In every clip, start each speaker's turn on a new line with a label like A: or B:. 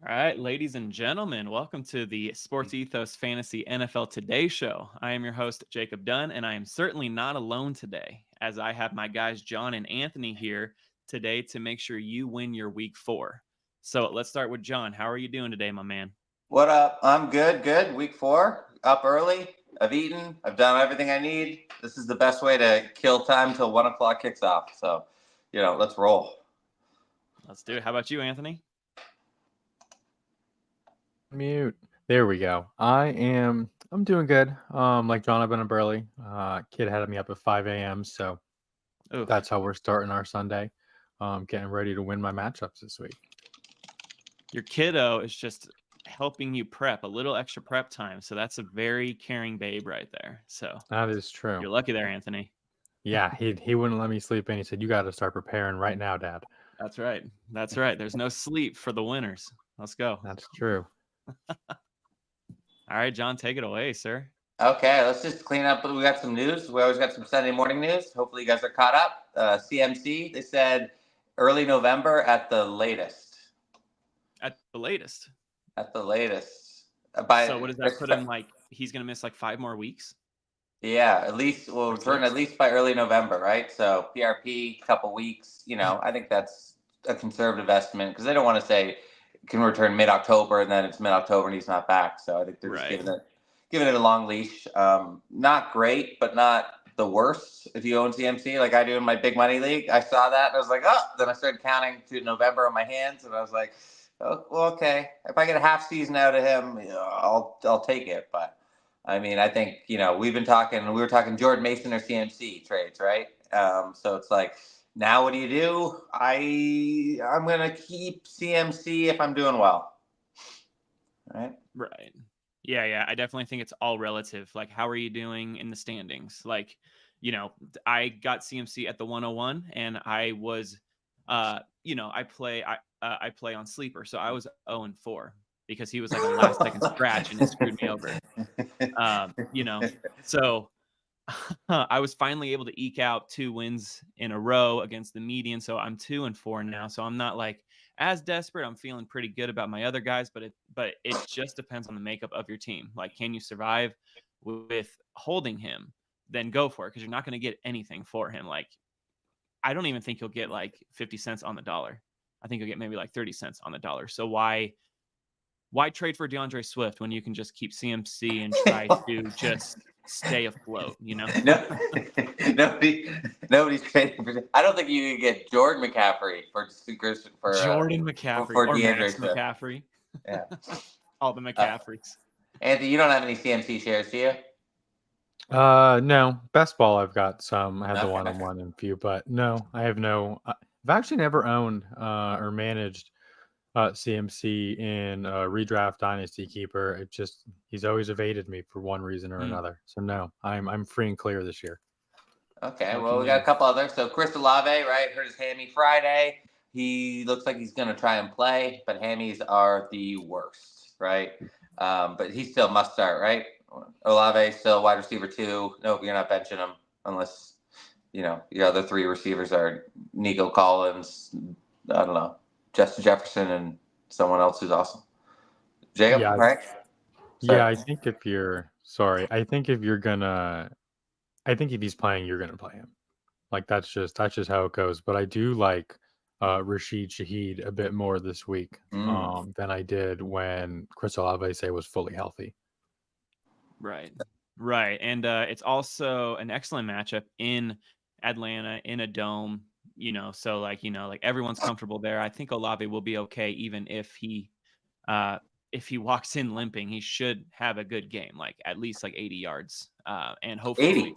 A: All right, ladies and gentlemen, welcome to the SportsEthos Fantasy NFL Today Show. I am your host, Jacob Dunn, and I am certainly not alone today, as I have my guys John and Anthony here today to make sure you win your week 4. So let's start with John. How are you doing today, my man?
B: What up? I'm good. Good. Week 4, up early. I've eaten. I've done everything I need. This is the best way to kill time till 1 o'clock kicks off. So, let's roll.
A: Let's do it. How about you, Anthony?
C: Mute. There we go. I'm doing good. Like John, I've been up early. Kid had me up at 5 a.m. So
A: Oof.
C: that's how we're starting our Sunday. Getting ready to win my matchups this week.
A: Your kiddo is just helping you prep, a little extra prep time. So that's a very caring babe right there. So
C: That is true.
A: you're lucky there, Anthony.
C: Yeah, he wouldn't let me sleep in. He said, "You got to start preparing right now, Dad."
A: That's right. That's right. There's no sleep for the winners. Let's go.
C: That's true.
A: All right, John, take it away, sir.
B: Okay, let's just clean up. We got some news. We always got some Sunday morning news. Hopefully, you guys are caught up. CMC, they said early November at the latest.
A: At the latest.
B: At the latest.
A: So what does that put him like? He's going to miss like 5 more weeks?
B: Yeah, at least we'll return at least by early November, right? So PRP, couple weeks. I think that's a conservative estimate because they don't want to say can return mid-October and then it's mid-October and he's not back. So I think they're just giving it a long leash. Not great, but not the worst. If you own CMC like I do in my big money league, I saw that and I was like, oh. Then I started counting to November on my hands and I was like, oh, well, okay. If I get a half season out of him, I'll take it. But I mean, I think we were talking Jordan Mason or CMC trades, right? So it's like. Now what do? I'm gonna keep CMC if I'm doing well.
A: Right. Yeah. I definitely think it's all relative. Like, how are you doing in the standings? Like, I got CMC at the 101, and I was, I play on sleeper, so I was 0-4 because he was like a last second scratch and it screwed me over. So. I was finally able to eke out 2 wins in a row against the median. So I'm 2-4 now. So I'm not like as desperate. I'm feeling pretty good about my other guys, but it just depends on the makeup of your team. Like, can you survive with holding him? Then go for it. Cause you're not going to get anything for him. Like, I don't even think you'll get like 50 cents on the dollar. I think you'll get maybe like 30 cents on the dollar. So why trade for DeAndre Swift when you can just keep CMC and try to just stay afloat,
B: No, nobody's trading for. I don't think you can get Jordan McCaffrey for
A: Jordan McCaffrey
B: or
A: DeAndre McCaffrey.
B: Yeah,
A: all the McCaffreys.
B: Anthony, you don't have any CMC shares, do you?
C: No. Best ball, I've got some. I had the one-on-one and few, but no, I have no. I've actually never owned or managed CMC in redraft dynasty keeper. He's always evaded me for one reason or another. So no, I'm free and clear this year.
B: Okay, well we got a couple others. So Chris Olave, right, hurt his hammy Friday. He looks like he's going to try and play, but hammies are the worst, right? But he still must start, right? Olave still wide receiver 2. Nope, you're not benching him unless your other 3 receivers are Nico Collins. I don't know. Justin Jefferson and someone else who's awesome. Jacob, right?
C: Yeah, I think if he's playing, you're gonna play him. Like that's just how it goes. But I do like Rashid Shaheed a bit more this week than I did when Chris Olave was fully healthy.
A: Right. And it's also an excellent matchup in Atlanta in a dome. So like everyone's comfortable there. I think Olave will be okay, even if he walks in limping. He should have a good game, like at least like 80 yards, and hopefully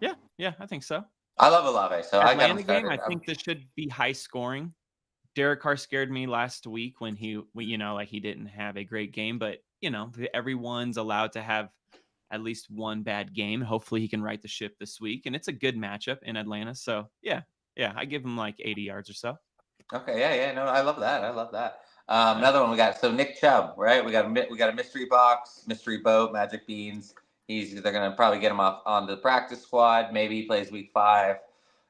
B: 80.
A: Yeah, I think so.
B: I love Olave, so
A: Atlanta
B: I got him started.
A: game. I think this should be high scoring. Derek Carr scared me last week when he didn't have a great game, but everyone's allowed to have at least one bad game. Hopefully he can right the ship this week. And it's a good matchup in Atlanta. So yeah, I give him like 80 yards or so.
B: Okay. Yeah. No, I love that. Another one we got. So Nick Chubb, right? We got a mystery box, mystery boat, magic beans. They're going to probably get him off on the practice squad. Maybe he plays week 5.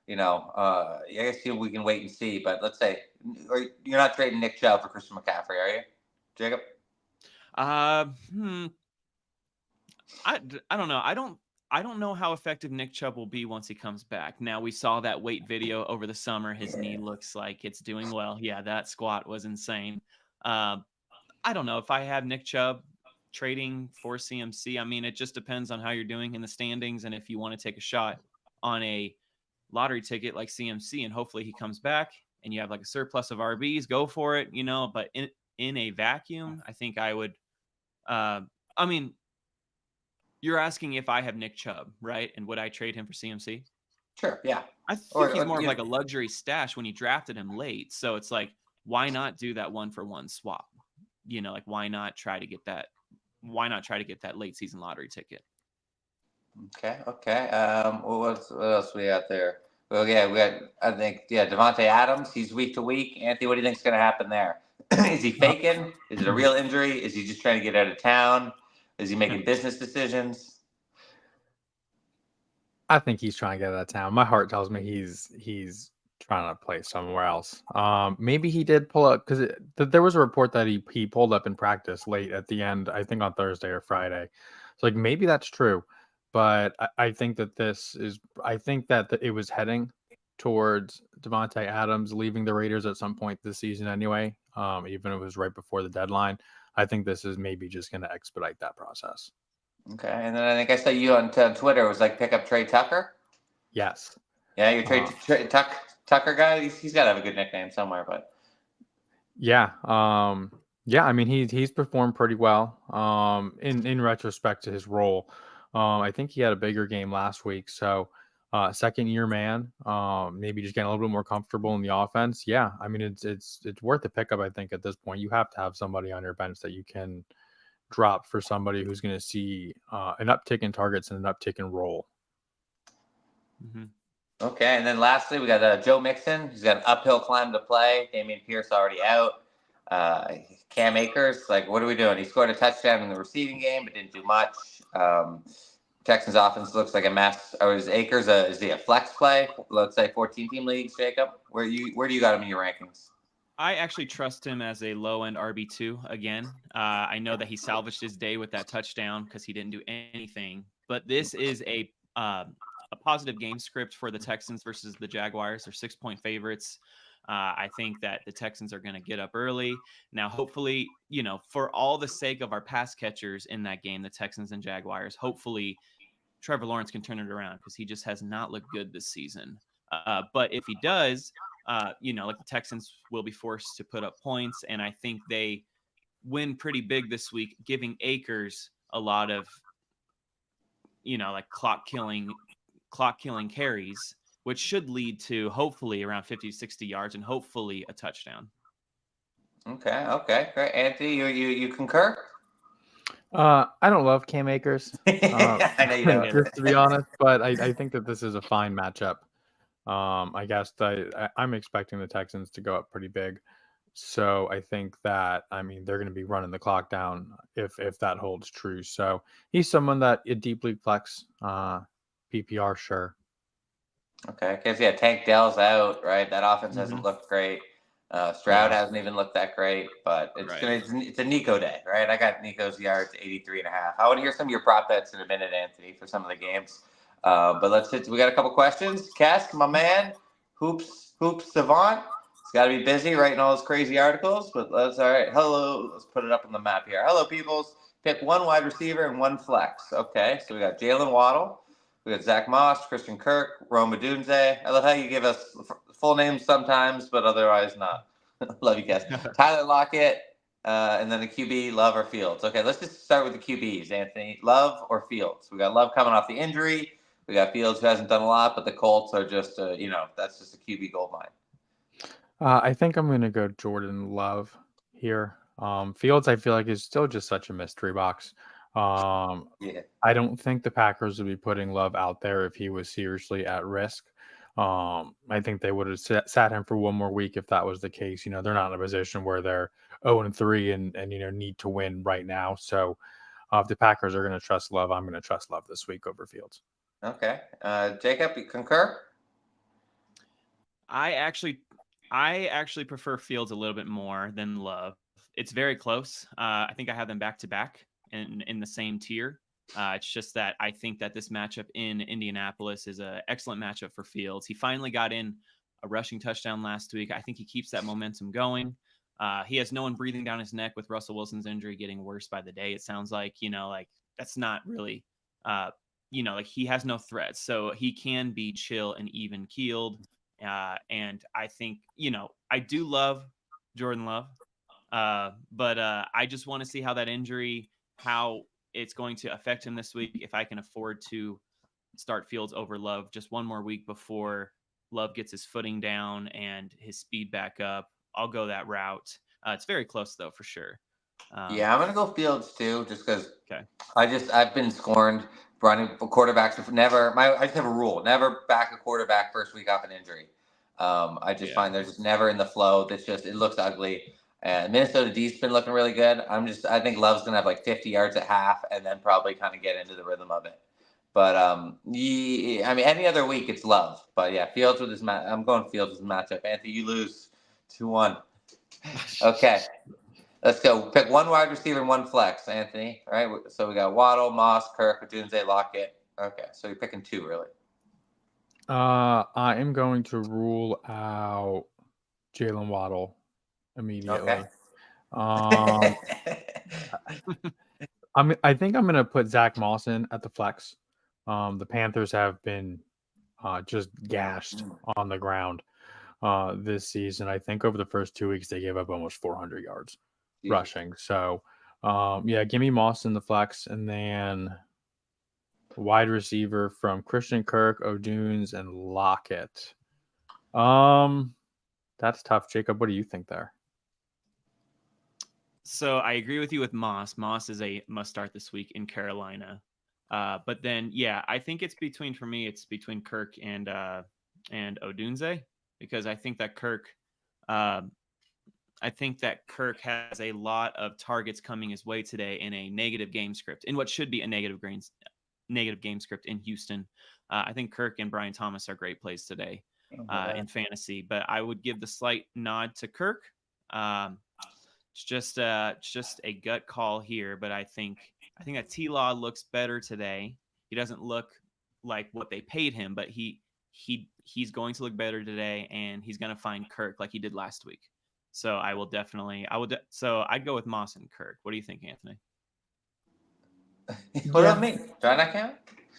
B: I guess we can wait and see. But let's say or you're not trading Nick Chubb for Christian McCaffrey, are you, Jacob?
A: I don't know. I don't know how effective Nick Chubb will be once he comes back. Now, we saw that weight video over the summer. His knee looks like it's doing well. Yeah, that squat was insane. I don't know if I have Nick Chubb trading for CMC. I mean, it just depends on how you're doing in the standings and if you want to take a shot on a lottery ticket like CMC and hopefully he comes back and you have like a surplus of RBs, go for it, but in a vacuum, I think I would I mean, you're asking if I have Nick Chubb, right? And would I trade him for CMC?
B: Sure, yeah.
A: I think he's more of like a luxury stash when you drafted him late. So it's like, why not do that 1-for-1 swap? Like why not try to get that late season lottery ticket?
B: Okay. What else we got there? Well, yeah, we got. I think Devontae Adams. He's week to week. Anthony, what do you think's going to happen there? Is he faking? Is it a real injury? Is he just trying to get out of town? Is he making business decisions?
C: I think he's trying to get out of town. My heart tells me he's trying to play somewhere else. Maybe he did pull up because there was a report that he pulled up in practice late at the end. I think on Thursday or Friday. So like maybe that's true, but I think that it was heading towards Devontae Adams leaving the Raiders at some point this season anyway. Even if it was right before the deadline. I think this is maybe just going to expedite that process.
B: Okay, and then I think I saw you on Twitter. It was like pick up Trey Tucker.
C: Yes.
B: Yeah, you trade Tucker guy. He's got to have a good nickname somewhere, but
C: yeah, yeah. I mean, he's performed pretty well. In retrospect to his role, I think he had a bigger game last week. So, second year man, maybe just getting a little bit more comfortable in the offense. Yeah, I mean, it's worth a pickup. I think at this point, you have to have somebody on your bench that you can drop for somebody who's going to see an uptick in targets and an uptick in role.
A: Mm-hmm.
B: Okay, and then lastly, we got Joe Mixon. He's got an uphill climb to play. Damian Pierce already out. Cam Akers, like, what are we doing? He scored a touchdown in the receiving game, but didn't do much. Texans offense looks like a mess. Or is Akers is he a flex play? Let's say 14-team leagues, Jacob. Where do you got him in your rankings?
A: I actually trust him as a low-end RB2 again. I know that he salvaged his day with that touchdown because he didn't do anything. But this is a positive game script for the Texans versus the Jaguars. They're 6-point favorites. I think that the Texans are going to get up early. Now, hopefully, for all the sake of our pass catchers in that game, the Texans and Jaguars, hopefully Trevor Lawrence can turn it around because he just has not looked good this season. But if he does, like the Texans will be forced to put up points. And I think they win pretty big this week, giving Akers a lot of, like clock killing carries, which should lead to hopefully around 50, 60 yards and hopefully a touchdown.
B: Okay, great. Anthony, you concur?
C: I don't love Cam Akers.
B: I know you don't.
C: Just to be honest, but I think that this is a fine matchup. I guess I'm expecting the Texans to go up pretty big. So I think that, they're going to be running the clock down if that holds true. So he's someone that a deep league flex, PPR, sure.
B: Okay, because Tank Dell's out, right? That offense hasn't looked great. Stroud hasn't even looked that great, but it's a Nico day, right? I got Nico's yards 83.5. I want to hear some of your prop bets in a minute, Anthony, for some of the games. But we got a couple questions. Kesk, my man, hoops savant. He's got to be busy writing all those crazy articles, but all right. Hello, let's put it up on the map here. Hello, peoples. Pick one wide receiver and one flex. Okay, so we got Jalen Waddle. We got Zach Moss, Christian Kirk, Rome Odunze. I love how you give us full names sometimes, but otherwise not. Love you guys. Tyler Lockett, and then the QB, Love or Fields. Okay, let's just start with the QBs, Anthony. Love or Fields? We got Love coming off the injury. We got Fields who hasn't done a lot, but the Colts are just, that's just a QB gold mine.
C: I think I'm going to go Jordan Love here. Fields, I feel like, is still just such a mystery box. I don't think the Packers would be putting Love out there if he was seriously at risk. I think they would have sat him for one more week if that was the case. They're not in a position where they're 0-3 and need to win right now. So if the Packers are going to trust Love, I'm going to trust Love this week over Fields.
B: Okay. Jacob, you concur?
A: I actually I actually prefer Fields a little bit more than Love. It's very close. I think I have them back to back in the same tier. It's just that I think that this matchup in Indianapolis is an excellent matchup for Fields. He finally got in a rushing touchdown last week. I think he keeps that momentum going. He has no one breathing down his neck with Russell Wilson's injury getting worse by the day. It sounds like, like that's not really, like he has no threats. So he can be chill and even keeled. And I think, I do love Jordan Love, but I just want to see how that injury, how it's going to affect him this week. If I can afford to start Fields over Love just one more week before Love gets his footing down and his speed back up, I'll go that route. It's very close though, for sure.
B: Yeah, I'm gonna go Fields too, just because
A: Okay.
B: I've been scorned running quarterbacks. I just have a rule: never back a quarterback first week off an injury. I just
A: Yeah.
B: find they're just never in the flow. It looks ugly. And Minnesota D's been looking really good. I think Love's gonna have like 50 yards at half, and then probably kind of get into the rhythm of it. But yeah, I mean, any other week it's Love. But yeah, Fields with his I'm going Fields with his matchup. Anthony, you lose 2-1. Okay. Let's go. Pick one wide receiver and one flex, Anthony. All right. So we got Waddle, Moss, Kirk, Odunze, Lockett. Okay. So you're picking two, really.
C: I am going to rule out Jalen Waddle
B: Okay.
C: immediately. Um, I think I'm gonna put Zach Moss in at the flex. The Panthers have been just gashed on the ground this season. I think over the first 2 weeks they gave up almost 400 yards rushing. So yeah, give me Moss in the flex, and then wide receiver from Christian Kirk, O'Dunes, and Lockett. That's tough. Jacob, what do you think there?
A: So I agree with you with Moss. Moss is a must start this week in Carolina. But then, yeah, I think it's between Kirk and Odunze, because I think that Kirk has a lot of targets coming his way today in a negative game script, in what should be a negative game script in Houston. I think Kirk and Brian Thomas are great plays today in fantasy, but I would give the slight nod to Kirk. It's just a gut call here, but I think that T-Law looks better today. He doesn't look like what they paid him, but he's going to look better today, and he's going to find Kirk like he did last week. So so I'd go with Moss and Kirk. What do you think, Anthony?
B: What about me? Do I not count?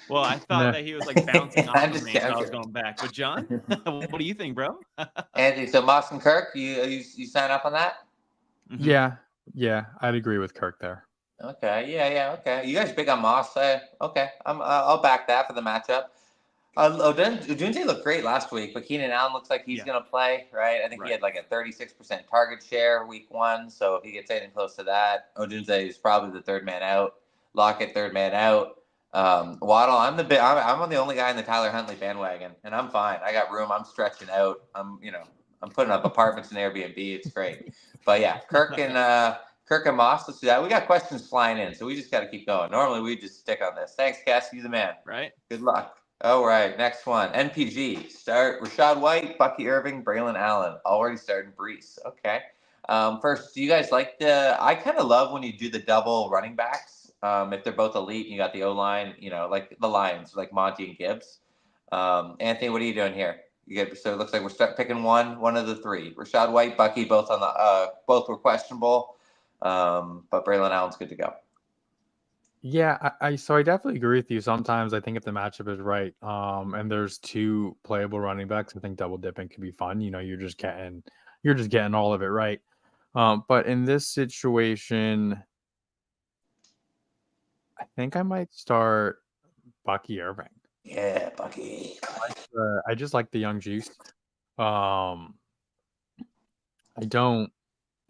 A: Well, I thought that he was like bouncing off of me, so I was
B: kidding.
A: going back. But John, what do you think, bro?
B: Anthony, so Moss and Kirk, you sign up on that?
C: Mm-hmm. Yeah, I'd agree with Kirk there.
B: Okay, yeah, okay. You guys big on Moss? Okay, I'll back that for the matchup. Odunze looked great last week, but Keenan Allen looks like he's going to play, right? I think he had like a 36% target share week 1, so if he gets anything close to that, Odunze is probably the third man out. Lockett, third man out. Waddle, I'm the only guy in the Tyler Huntley bandwagon, and I'm fine. I got room. I'm stretching out. I'm putting up apartments in Airbnb. It's great. But yeah, Kirk and Moss, let's do that. We got questions flying in, so we just got to keep going. Normally, we just stick on this. Thanks, Cass. You the man.
A: Right.
B: Good luck. All right, next one. NPG. Start Rashad White, Bucky Irving, Braylon Allen. Already starting Brees. Okay. First, do you guys like I kind of love when you do the double running backs. If they're both elite, you got the O-line, like the Lions, like Monty and Gibbs. Anthony, what are you doing here? So it looks like we're picking one of the three. Rashad White, Bucky, both were questionable. But Braylon Allen's good to go.
C: Yeah, so I definitely agree with you. Sometimes I think if the matchup is right, and there's two playable running backs, I think double dipping can be fun. You're just getting all of it right. But in this situation, I think I might start Bucky Irving.
B: Yeah, Bucky.
C: I just like the young juice. I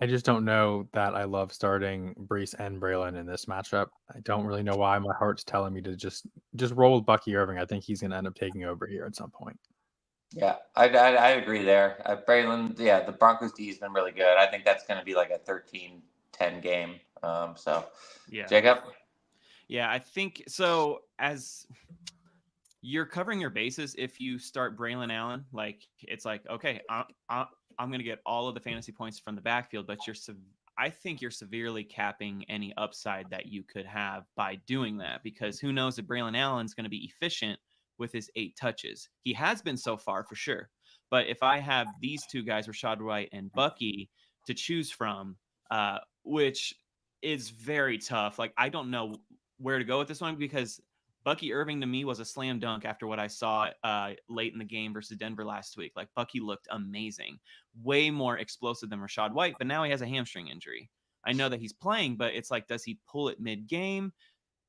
C: just don't know that I love starting Brees and Braylon in this matchup. I don't really know why. My heart's telling me to just roll with Bucky Irving. I think he's going to end up taking over here at some point.
B: Yeah, I agree there. Braylon, yeah, the Broncos D has been really good. I think that's going to be like a 13-10 game. So,
A: yeah.
B: Jacob?
A: Yeah, I think so. As you're covering your bases, if you start Braylon Allen, like it's like, okay, I'm going to get all of the fantasy points from the backfield, but I think you're severely capping any upside that you could have by doing that, because who knows if Braylon Allen's going to be efficient with his 8 touches. He has been so far for sure. But if I have these two guys, Rashad White and Bucky, to choose from, which is very tough. Like, I don't know where to go with this one, because Bucky Irving to me was a slam dunk after what I saw late in the game versus Denver last week. Like, Bucky looked amazing, way more explosive than Rashad White, but now he has a hamstring injury. I know that he's playing, but it's like, does he pull it mid-game?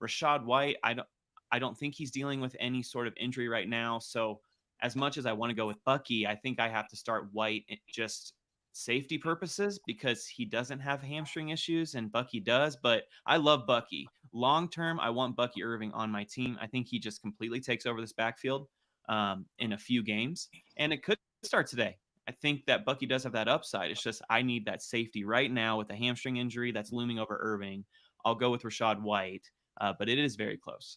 A: Rashad White, I don't think he's dealing with any sort of injury right now. So as much as I want to go with Bucky, I think I have to start White just safety purposes, because he doesn't have hamstring issues and Bucky does. But I love Bucky. Long term, I want Bucky Irving on my team. I think he just completely takes over this backfield in a few games, and it could start today. I think that Bucky does have that upside. It's just I need that safety right now with a hamstring injury that's looming over Irving. I'll go with Rashad White, but it is very close.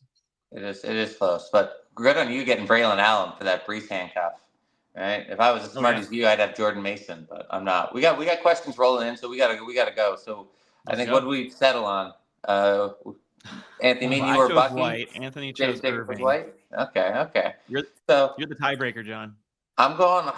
B: It is close, but good on you getting Braylon Allen for that Brees handcuff. Right? If I was as smart as you, I'd have Jordan Mason, but I'm not. We got questions rolling in, so we gotta go. So I think what do we settle on? Anthony, me and you
A: I
B: or
A: chose
B: Bucky?
A: White. Anthony chose Irving.
B: White? Okay.
A: You're
B: So
A: the tiebreaker, John.
B: I'm going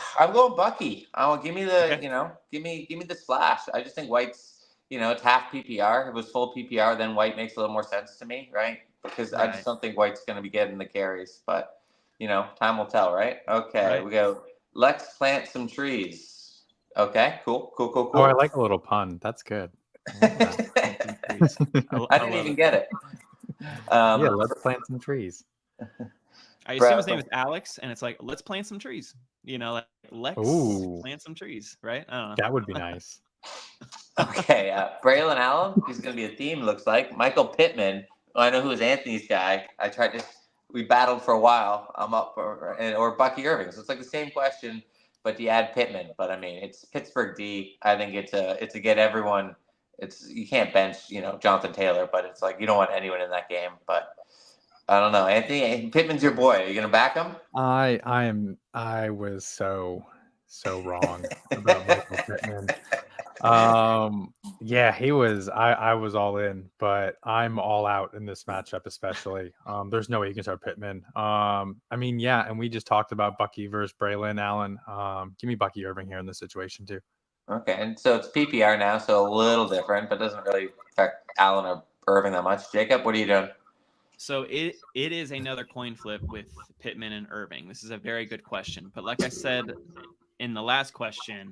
B: Bucky. Give me the give me the splash. I just think White's, it's half PPR. If it was full PPR, then White makes a little more sense to me, right? Because I just don't think White's going to be getting the carries, but time will tell, right? Okay, we go. Let's plant some trees. Okay, cool.
C: Oh, I like a little pun. That's good.
B: I didn't even get it.
C: Yeah, let's plant some trees.
A: I assume his name is Alex, and it's like, let's plant some trees. Like, let's plant some trees, right? I don't know.
C: That would be nice.
B: Okay, Braylon Allen, he's going to be a theme, looks like. Michael Pittman, I know who is Anthony's guy. We battled for a while. I'm up or Bucky Irving. So it's like the same question, but do you add Pittman? But I mean, it's Pittsburgh D. I think it's a get everyone. You can't bench, Jonathan Taylor, but it's like you don't want anyone in that game. But I don't know, Anthony. Pittman's your boy. Are you gonna back him?
C: I was so wrong about Michael Pittman. Yeah, he was. I was all in, but I'm all out in this matchup, especially. There's no way you can start Pittman. I mean, yeah, and we just talked about Bucky versus Braylon Allen. Give me Bucky Irving here in this situation too.
B: Okay, and so it's PPR now, so a little different, but doesn't really affect Allen or Irving that much. Jacob, what are you doing?
A: So it is another coin flip with Pittman and Irving. This is a very good question, but like I said in the last question,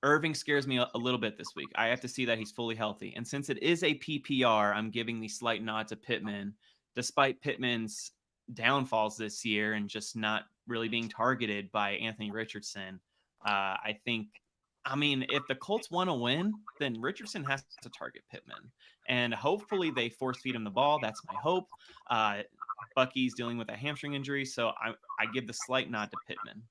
A: Irving scares me a little bit this week. I have to see that he's fully healthy. And since it is a PPR, I'm giving the slight nod to Pittman, despite Pittman's downfalls this year and just not really being targeted by Anthony Richardson. If the Colts want to win, then Richardson has to target Pittman. And hopefully they force feed him the ball. That's my hope. Bucky's dealing with a hamstring injury, so I give the slight nod to Pittman.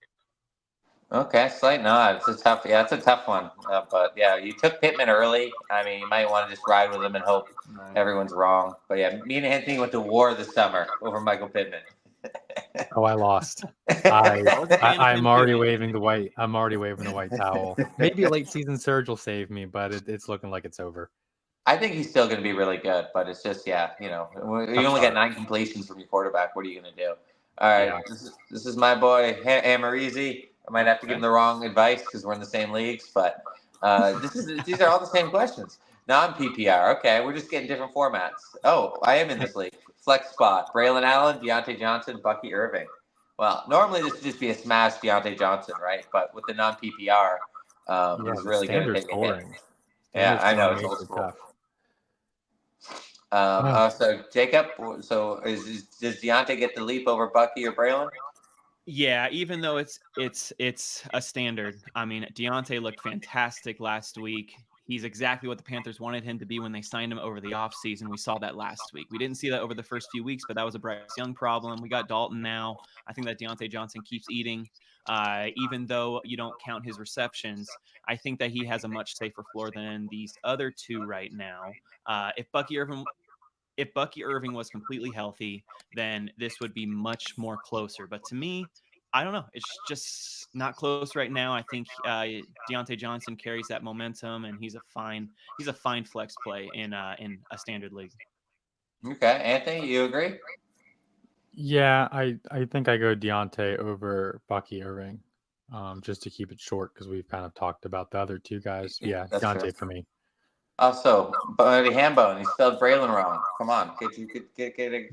B: Okay, slight nod. It's a tough one. But yeah, you took Pittman early. I mean, you might want to just ride with him and hope everyone's wrong. But yeah, me and Anthony went to war this summer over Michael Pittman.
C: Oh, I lost. I'm already waving the white. I'm already waving the white towel. Maybe a late season surge will save me, but it's looking like it's over.
B: I think he's still going to be really good, but it's just you only got 9 completions from your quarterback. What are you going to do? All right, yeah. This is my boy Amarizi. I might have to give him the wrong advice because we're in the same leagues, but these are all the same questions. Non-PPR. Okay, we're just getting different formats. Oh, I am in this league. Flex spot. Braylon Allen, Deontay Johnson, Bucky Irving. Well, normally this would just be a smash Deontay Johnson, right? But with the non-PPR, he's really going to take a hit. Yeah, I know. It's old school. So, Jacob, does Deontay get the leap over Bucky or Braylon?
A: Yeah, even though it's a standard. I mean, Deontay looked fantastic last week. He's exactly what the Panthers wanted him to be when they signed him over the offseason. We saw that last week. We didn't see that over the first few weeks, but that was a Bryce Young problem. We got Dalton now. I think that Deontay Johnson keeps eating. Even though you don't count his receptions, I think that he has a much safer floor than these other two right now. If Bucky Irving was completely healthy, then this would be much more closer. But to me, I don't know. It's just not close right now. I think Deontay Johnson carries that momentum, and he's a fine flex play in a standard league.
B: Okay, Anthony, you agree?
C: Yeah, I think I go Deontay over Bucky Irving, just to keep it short because we've kind of talked about the other two guys. Yeah,
B: That's true.
C: Deontay for me.
B: Also, Buddy Hambone, he spelled Braylon wrong. Come on, get it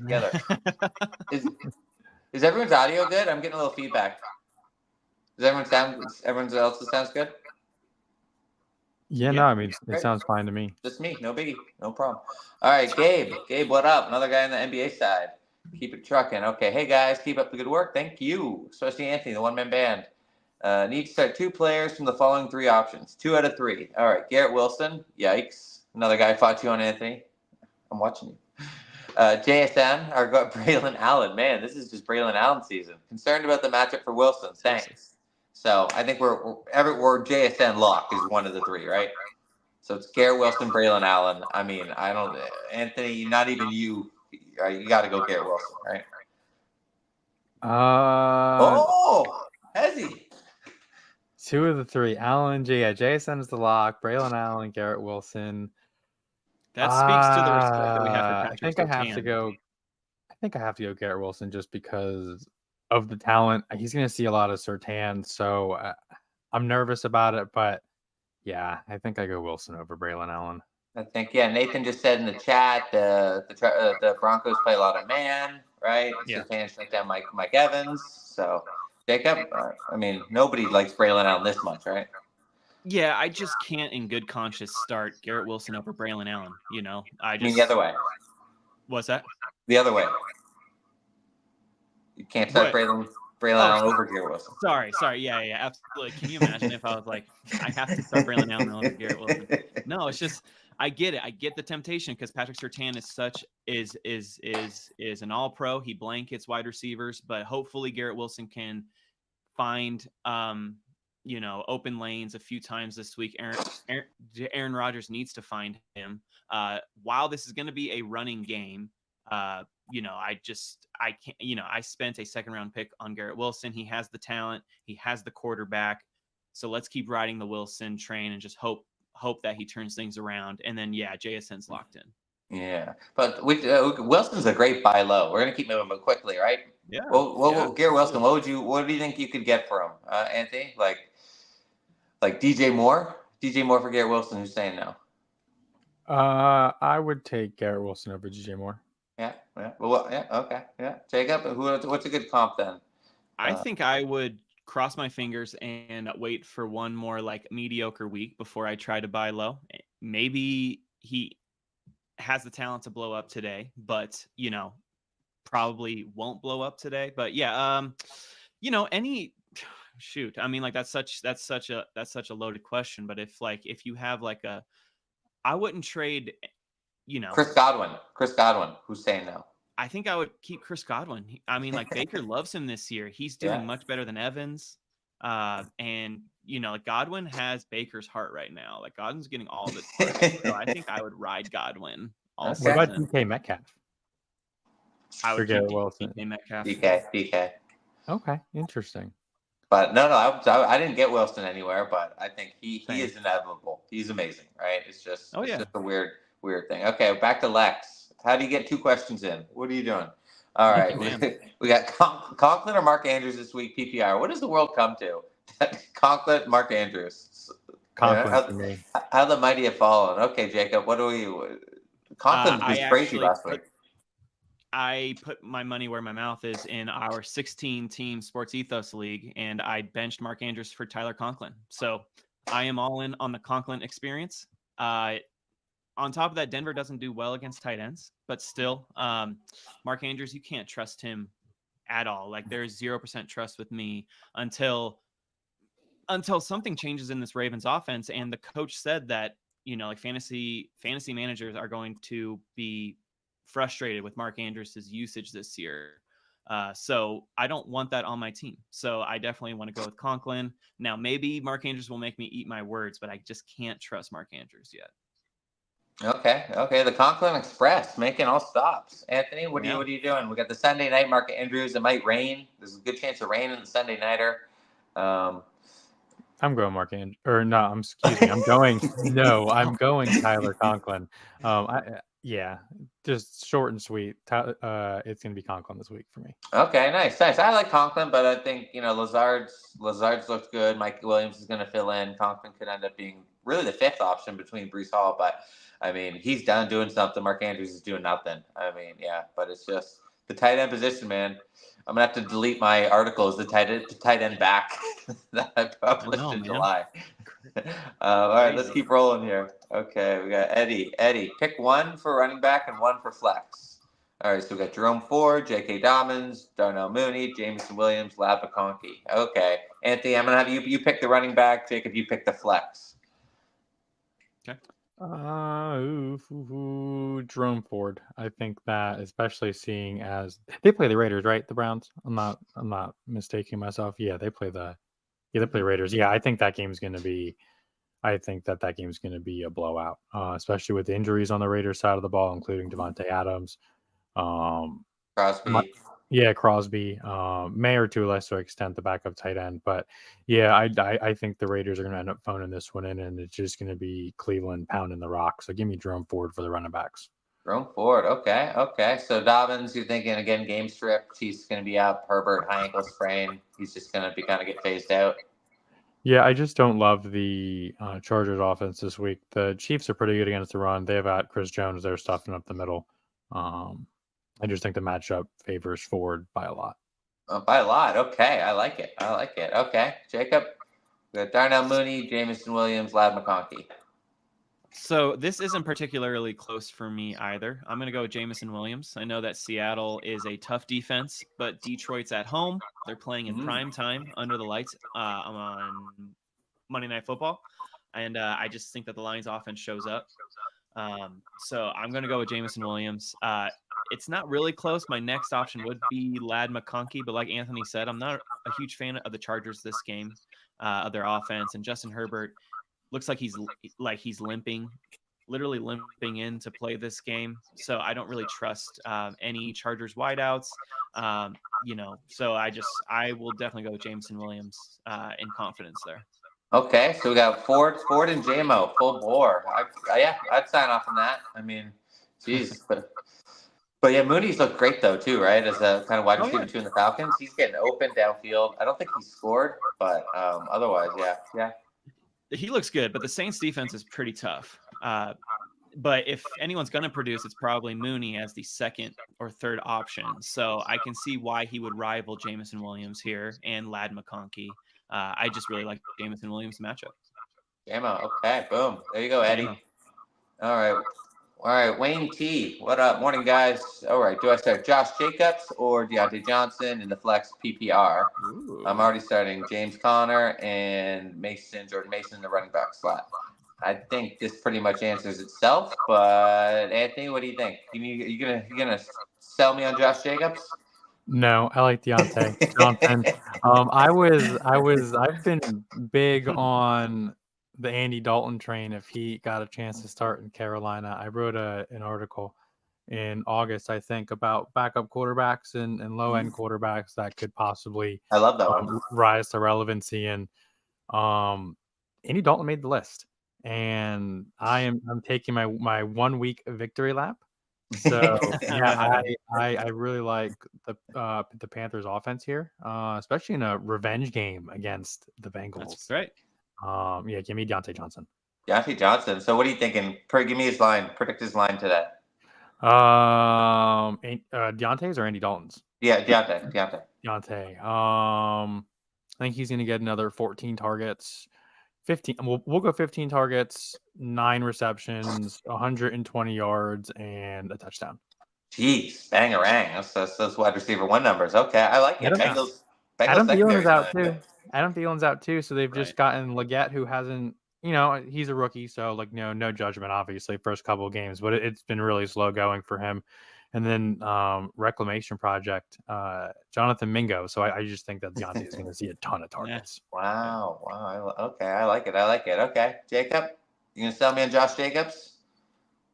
B: together. Is everyone's audio good? I'm getting a little feedback. Does everyone else's sounds good?
C: Yeah, no,
A: Yeah.
C: I mean it
B: Great.
C: sounds fine to me.
B: Just me, no biggie, no problem. All right, Gabe, what up? Another guy on the NBA side. Keep it trucking. Okay, hey guys, keep up the good work. Thank you, especially Anthony, the one-man band. Need to start 2 players from the following 3 options. 2 out of 3. All right, Garrett Wilson. Yikes. Another guy fought you on, Anthony. I'm watching you. JSN, or Braylon Allen. Man, this is just Braylon Allen season. Concerned about the matchup for Wilson. Thanks. So I think we're JSN lock is one of the 3, right? So it's Garrett Wilson, Braylon Allen. I mean, I don't, Anthony, not even you. You got to go Garrett Wilson, right? Has he?
C: 2 of the 3. Allen, Jason is the lock. Braylon Allen, Garrett Wilson.
A: That speaks to the respect that we have for Patrick
C: I think I have to go. I think I have to go Garrett Wilson just because of the talent. He's going to see a lot of Surtan, so I'm nervous about it. But yeah, I think I go Wilson over Braylon Allen.
B: I think Nathan just said in the chat the Broncos play a lot of man, right?
A: Yeah.
B: Surtan shut down Mike Evans. So Jacob, I mean, nobody likes Braylon Allen this much, right?
A: Yeah, I just can't in good conscience start Garrett Wilson over Braylon Allen. I
B: mean the other way.
A: What's that?
B: The other way. You can't start Braylon Allen over Garrett Wilson.
A: Sorry. Yeah, absolutely. Can you imagine if I was like, I have to start Braylon Allen over Garrett Wilson? No, it's just I get it. I get the temptation because Patrick Surtain is an all-pro. He blankets wide receivers, but hopefully Garrett Wilson can find open lanes a few times this week. Aaron Rodgers needs to find him. While this is going to be a running game, I can't. I spent a 2nd-round pick on Garrett Wilson. He has the talent. He has the quarterback. So let's keep riding the Wilson train and just hope that he turns things around. And then JSN's locked in.
B: Yeah, but Wilson's a great buy low. We're gonna keep moving, but quickly, right?
A: Yeah.
B: Garrett Wilson, what do you think you could get for him, Anthony? Like DJ Moore? DJ Moore for Garrett Wilson? Who's saying no?
C: I would take Garrett Wilson over DJ Moore.
B: Yeah. Well, yeah. Okay. Yeah. Jacob, what's a good comp then?
A: I think I would cross my fingers and wait for one more mediocre week before I try to buy low. Maybe he has the talent to blow up today, but probably won't blow up today. But shoot. I mean, that's such a loaded question. But if you have I wouldn't trade.
B: Chris Godwin. Who's saying no?
A: I think I would keep Chris Godwin. I mean, Baker loves him this year. He's doing much better than Evans. And Godwin has Baker's heart right now. Godwin's getting all of it. So I think I would ride Godwin.
C: What about DK Metcalf?
A: I would keep DK Metcalf.
B: DK.
C: Okay, interesting.
B: But no, I didn't get Wilson anywhere, but I think he is inevitable. He's amazing, right? It's just just a weird thing. Okay, back to Lex. How do you get 2 questions in? What are you doing? All right, we got Conklin or Mark Andrews this week. PPR. What does the world come to? Conklin, Mark Andrews.
C: Conklin for me.
B: How the mighty have fallen. Okay, Jacob. What do we? Conklin was crazy last week.
A: I put my money where my mouth is in our 16-team SportsEthos league, and I benched Mark Andrews for Tyler Conklin. So I am all in on the Conklin experience. On top of that, Denver doesn't do well against tight ends, but still, Mark Andrews, you can't trust him at all. There's 0% trust with me until something changes in this Ravens offense. And the coach said that, fantasy managers are going to be frustrated with Mark Andrews' usage this year. So I don't want that on my team. So I definitely want to go with Conklin. Now, maybe Mark Andrews will make me eat my words, but I just can't trust Mark Andrews yet.
B: Okay. The Conklin Express making all stops. Anthony, what
A: Yeah.
B: are you doing? We got the Sunday night Mark Andrews. It might rain. There's a good chance of rain in the Sunday nighter.
C: I'm going excuse me. I'm going Tyler Conklin. Yeah, just short and sweet. It's gonna be Conklin this week for me.
B: Okay, nice. I like Conklin, but I think Lazard's looked good. Mike Williams is going to fill in. Conklin could end up being really the fifth option between Brees Hall, but I mean he's done doing something. Mark Andrews is doing nothing. I mean, yeah, but it's just the tight end position, man. I'm gonna have to delete my articles, the tight end back that I
A: I
B: published
A: know,
B: in
A: man.
B: July. All right, let's
A: Crazy.
B: keep rolling here. Okay, we got Eddie. Eddie, pick one for running back and one for flex. All right, so we got Jerome Ford, J.K. Dobbins, Darnell Mooney, Jameson Williams, Lab McConkey. Okay, Anthony, I'm gonna have you pick the running back. Jacob, you pick the flex.
A: Okay.
C: Jerome Ford. I think that, especially seeing as they play the Raiders, right? The Browns. I'm not mistaking myself. Yeah, they play Raiders. Yeah, I think that game's going to be. I think that game's going to be a blowout, especially with the injuries on the Raiders side of the ball, including Devontae Adams.
B: Crosby.
C: Crosby, May or to a lesser extent the backup tight end, but yeah, I think the Raiders are going to end up phoning this one in, and it's just going to be Cleveland pounding the rock. So give me Jerome Ford for the running backs.
B: Jerome Ford. Okay. So Dobbins, you're thinking again game strip. He's going to be out. Herbert high ankle sprain. He's just going to be kind of get phased out.
C: Yeah, I just don't love the Chargers offense this week. The Chiefs are pretty good against the run. They've got Chris Jones. They're stuffing up the middle. I just think the matchup favors Ford by a lot.
B: By a lot. Okay, I like it. Okay, Jacob. We got Darnell Mooney, Jameson Williams, Lad McConkey.
A: So this isn't particularly close for me either. I'm going to go with Jameson Williams. I know that Seattle is a tough defense, but Detroit's at home. They're playing in prime time under the lights on Monday Night Football. And I just think that the Lions offense shows up. So I'm going to go with Jameson Williams. It's not really close. My next option would be Lad McConkey, but like Anthony said, I'm not a huge fan of the Chargers this game, of their offense. And Justin Herbert looks like he's literally limping in to play this game. So I don't really trust any Chargers wideouts. So I will definitely go with Jameson Williams in confidence there.
B: Okay, so we got Ford and JMO, full bore. I'd sign off on that. I mean, geez, but yeah, Mooney's looked great though too, right? As a kind of wide receiver too in the Falcons, he's getting open downfield. I don't think he scored, but otherwise, yeah.
A: He looks good, but the Saints defense is pretty tough. But if anyone's going to produce, it's probably Mooney as the second or third option. So I can see why he would rival Jameson Williams here and Lad McConkey. I just really like Jameson Williams' matchup.
B: JMO, okay, boom. There you go, Eddie.
A: JMO.
B: All right, Wayne T. What up? Morning, guys. All right, do I start Josh Jacobs or Deontay Johnson in the flex PPR?
A: Ooh.
B: I'm already starting James Conner and Jordan Mason in the running back slot. I think this pretty much answers itself, but Anthony, what do you think? You gonna sell me on Josh Jacobs?
C: No, I like Deontay Johnson. I've been big on the Andy Dalton train if he got a chance to start in Carolina. I wrote an article in August, I think, about backup quarterbacks and low end quarterbacks that could possibly
B: I love that one.
C: rise to relevancy. And Andy Dalton made the list, and I'm taking my 1 week victory lap. So yeah, I really like the Panthers offense here, especially in a revenge game against the Bengals.
A: That's right.
C: Yeah, give me Deontay Johnson.
B: Deontay Johnson. So what are you thinking? Give me his line. Predict his line today.
C: Deontay's or Andy Dalton's?
B: Yeah, Deontay.
C: Deontay. I think he's going to get another 14 targets. 15. We'll go 15 targets, 9 receptions, 120 yards, and a touchdown.
B: Jeez, bang-a-rang. That's those wide receiver one numbers. Okay, I like it. Bengals
C: Adam Thielen's out
B: good.
C: too. Adam Thielen's out too, so they've just gotten Leggett, who hasn't, he's a rookie, so no judgment, obviously, first couple of games, but it's been really slow going for him. And then Reclamation Project, Jonathan Mingo. So I just think that Deontay is going to see a ton of targets.
B: Wow. Okay, I like it. Okay, Jacob, you gonna sell me on Josh Jacobs?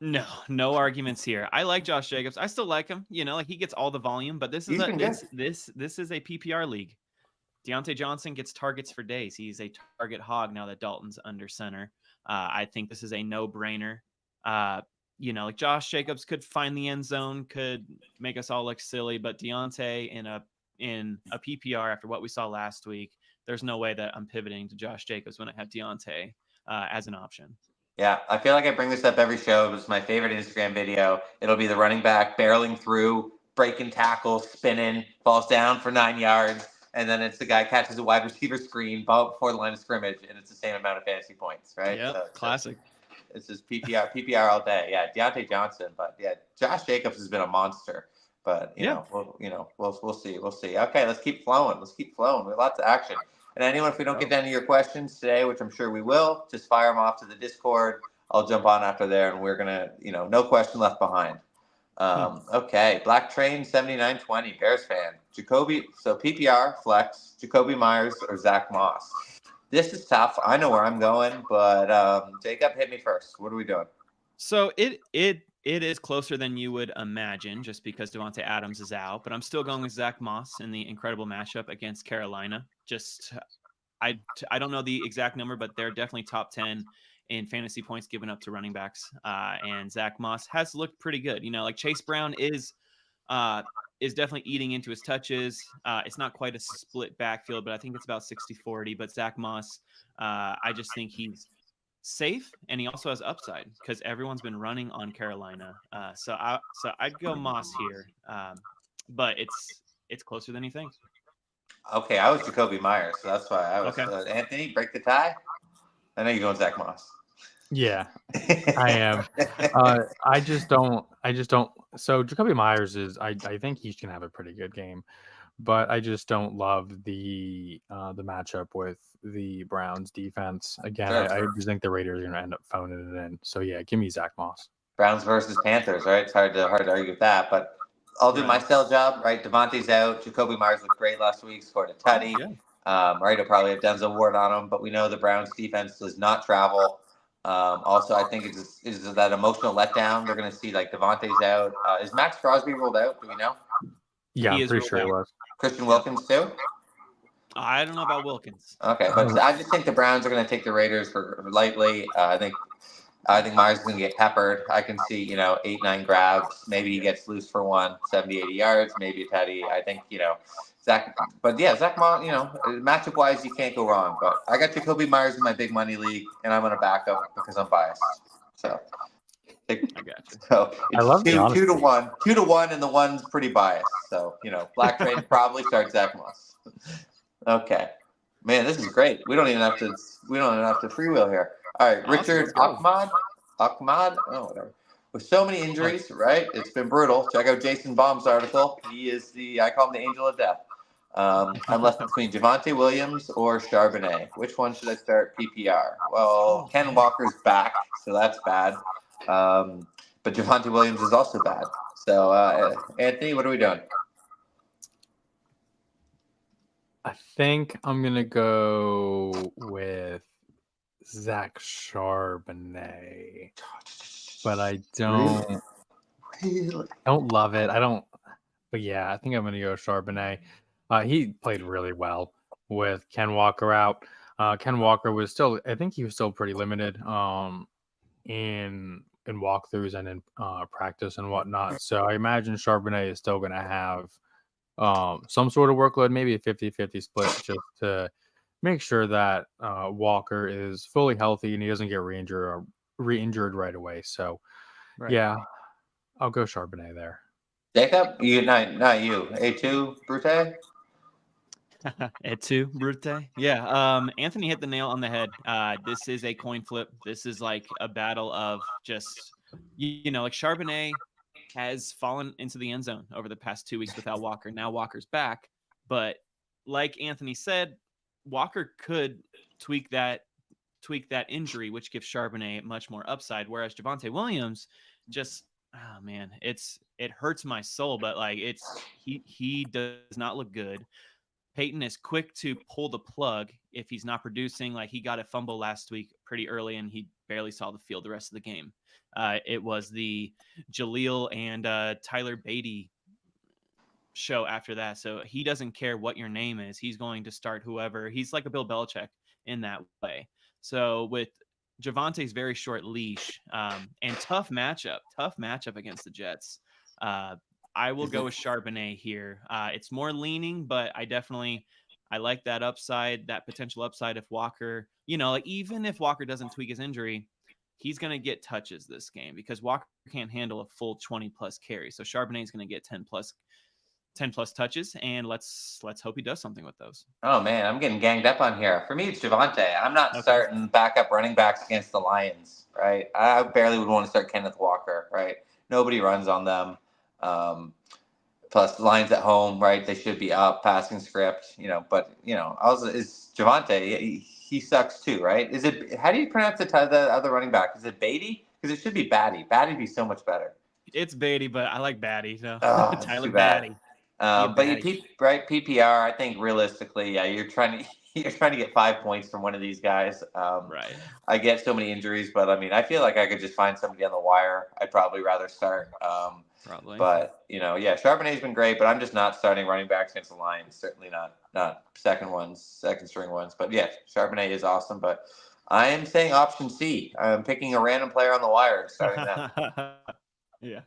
A: No arguments here. I like Josh Jacobs. I still like him. Like he gets all the volume, but this is
B: He's been good.
A: this is a PPR league. Deontay Johnson gets targets for days. He's a target hog now that Dalton's under center. I think this is a no-brainer. Like Josh Jacobs could find the end zone, could make us all look silly, but Deontay in a PPR after what we saw last week, there's no way that I'm pivoting to Josh Jacobs when I have Deontay as an option.
B: Yeah, I feel like I bring this up every show. It was my favorite Instagram video. It'll be the running back barreling through, breaking tackles, spinning, falls down for 9 yards, and then it's the guy catches a wide receiver screen before the line of scrimmage, and it's the same amount of fantasy points, right?
A: Yeah, so classic.
B: It's just PPR all day. Yeah, Deontay Johnson, but yeah, Josh Jacobs has been a monster. But we'll see. We'll see. Okay, let's keep flowing. We have lots of action. And anyone, if we don't get to any of your questions today, which I'm sure we will, just fire them off to the Discord. I'll jump on after there, and we're gonna, no question left behind. Okay, Black Train 7920, Bears fan, Jacoby. So PPR flex, Jacoby Myers or Zach Moss. This is tough. I know where I'm going, but Jacob, hit me first. What are we doing?
A: So it is closer than you would imagine, just because Devontae Adams is out. But I'm still going with Zach Moss in the incredible matchup against Carolina. I don't know the exact number, but they're definitely top 10 in fantasy points given up to running backs. And Zach Moss has looked pretty good. Like Chase Brown is definitely eating into his touches. It's not quite a split backfield, but I think it's about 60-40. But Zach Moss, I just think he's safe, and he also has upside because everyone's been running on Carolina. So I'd go Moss here, but it's closer than you think.
B: Okay, I was Jacoby Myers, so that's why I was.
A: Okay.
B: Anthony, break the tie. I know you're going Zach Moss.
C: Yeah, I am. I just don't. So Jacoby Myers I think he's gonna have a pretty good game, but I just don't love the matchup with the Browns defense. Again,
B: Sure.
C: I just think the Raiders are gonna end up phoning it in. So yeah, give me Zach Moss.
B: Browns versus Panthers, right? It's hard to argue with that, but I'll do my sell job, right? Devontae's out. Jacoby Myers looked great last week, scored a tutty. Right, he'll probably have Denzel Ward on him, but we know the Browns defense does not travel. Also, I think is that emotional letdown. They're going to see like Devontae's out. Is Max Crosby ruled out? Do we know?
C: Yeah, I'm pretty sure it was.
B: Christian Wilkins too?
A: I don't know about Wilkins.
B: Okay, but I just think the Browns are going to take the Raiders for lightly. I think Myers is going to get peppered. I can see, 8-9 grabs. Maybe he gets loose for 70, 80 yards, maybe a tutty. I think, Zach Moss, matchup wise, you can't go wrong. But I got Jacoby Myers in my big money league, and I'm going to back up because I'm biased. So
A: I got you.
B: So
C: I love
B: two to one, and the one's pretty biased. So Black Train probably starts Zach Moss. Okay, man, this is great. We don't even have to freewheel here. All right, Richard Ahmad. Oh, whatever. With so many injuries, right? It's been brutal. Check out Jason Baum's article. He is I call him the angel of death. I'm left between Javonte Williams or Charbonnet. Which one should I start PPR? Well, Ken Walker's back, so that's bad. But Javonte Williams is also bad. So, Anthony, what are we doing?
C: I think I'm going to go with Zach Charbonnet. But I don't love it. But yeah, I think I'm going to go Charbonnet. He played really well with Ken Walker out. Ken Walker was still pretty limited in walkthroughs and in practice and whatnot. So I imagine Charbonnet is still going to have some sort of workload, maybe a 50-50 split, just to make sure that Walker is fully healthy and he doesn't get re-injured right away. So yeah, I'll go Charbonnet there.
B: Jacob, not you. A2 Brute?
A: A2 Brute. Yeah. Anthony hit the nail on the head. This is a coin flip. This is like a battle of just, like Charbonnet has fallen into the end zone over the past 2 weeks without Walker. Now Walker's back. But like Anthony said, Walker could tweak that injury, which gives Charbonnet much more upside. Whereas Javonte Williams just, oh man, it hurts my soul, but like he does not look good. Peyton is quick to pull the plug if he's not producing. Like, he got a fumble last week pretty early, and he barely saw the field the rest of the game. It was the Jaleel and Tyler Beatty show after that. So he doesn't care what your name is. He's going to start whoever. He's like a Bill Belichick in that way. So with Javante's very short leash and tough matchup against the Jets, I will go with Charbonnet here. It's more leaning, but I like that upside, that potential upside if Walker, like even if Walker doesn't tweak his injury, he's going to get touches this game because Walker can't handle a full 20 plus carry. So Charbonnet is going to get 10 plus touches, and let's hope he does something with those.
B: Oh man, I'm getting ganged up on here. For me, it's Javante. I'm not starting backup running backs against the Lions, right? I barely would want to start Kenneth Walker, right? Nobody runs on them. Plus, the Lions at home, right? They should be up, passing script, But also is Javante. He sucks too, right? Is it? How do you pronounce the other running back? Is it Beatty? Because it should be Batty. Batty'd be so much better.
A: It's Beatty, but I like Batty. So
B: Tyler Batty. But right PPR, I think realistically, yeah, you're trying to get 5 points from one of these guys.
A: Right.
B: I get so many injuries, but I mean, I feel like I could just find somebody on the wire. I'd probably rather start.
A: Probably.
B: But Charbonnet's been great, but I'm just not starting running backs against the Lions. Certainly not second string ones. But yeah, Charbonnet is awesome. But I am saying option C. I'm picking a random player on the wire and starting them.
A: Yeah.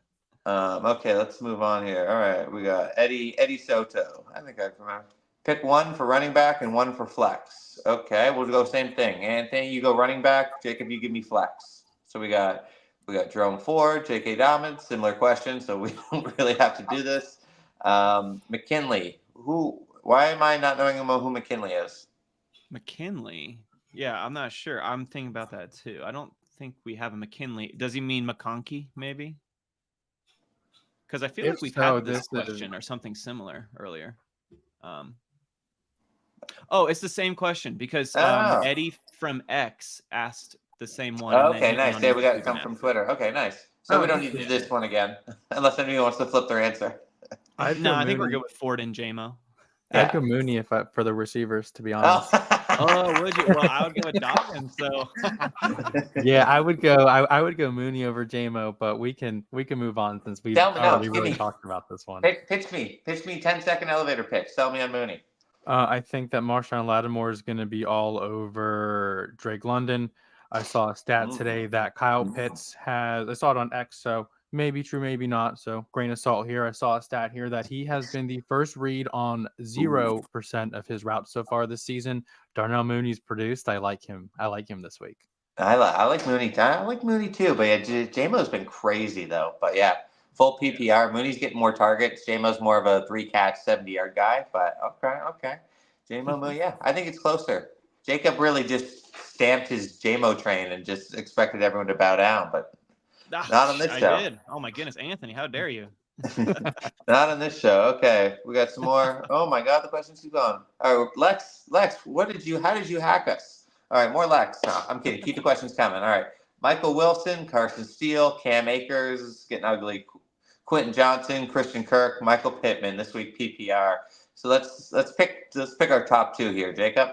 B: Okay, let's move on here. All right, we got Eddie Soto. I think I remember. Pick one for running back and one for flex. Okay, we'll go same thing. Anthony, you go running back. Jacob, you give me flex. So we got Jerome Ford, J.K. Dobbins. Similar question, so we don't really have to do this. McKinley. Why am I not knowing who McKinley is?
A: McKinley. Yeah, I'm not sure. I'm thinking about that too. I don't think we have a McKinley. Does he mean McConkey? Maybe. Because I feel like we've had this question or something similar earlier. It's the same question because Eddie from X asked the same one.
B: Okay, nice. Yeah, we got it come from Twitter. Okay, nice. So we don't need to do this one again, unless anybody wants to flip their answer.
A: I think we're good with Ford and JMO.
C: I'd go Mooney for the receivers, to be honest.
A: Would you? Well, I would go with Dobbins. So
C: yeah, I would go Mooney over JMO, but we can move on since we've already really talked about this one.
B: Pitch me 10-second elevator pitch. Sell me on Mooney.
C: I think that Marshawn Lattimore is going to be all over Drake London. I saw a stat today that Kyle Pitts I saw it on X, so maybe true, maybe not. So grain of salt here. I saw a stat here that he has been the first read on 0% of his routes so far this season. Darnell Mooney's produced. I like him this week.
B: I like Mooney. I like Mooney too, but yeah, JMO's been crazy though. But yeah, full PPR. Mooney's getting more targets. JMO's more of a 3-catch, 70-yard guy. But okay. JMO, yeah, I think it's closer. Jacob really just stamped his JMO train and just expected everyone to bow down, but not on this show.
A: I did. Oh my goodness, Anthony, how dare you?
B: Not on this show. Okay, we got some more. Oh my God, the questions keep going. All right, Lex, how did you hack us? All right, more Lex. No, I'm kidding. Keep the questions coming. All right, Michael Wilson, Carson Steele, Cam Akers, getting ugly. Quentin Johnson, Christian Kirk, Michael Pittman. This week PPR. So let's pick our top two here, Jacob.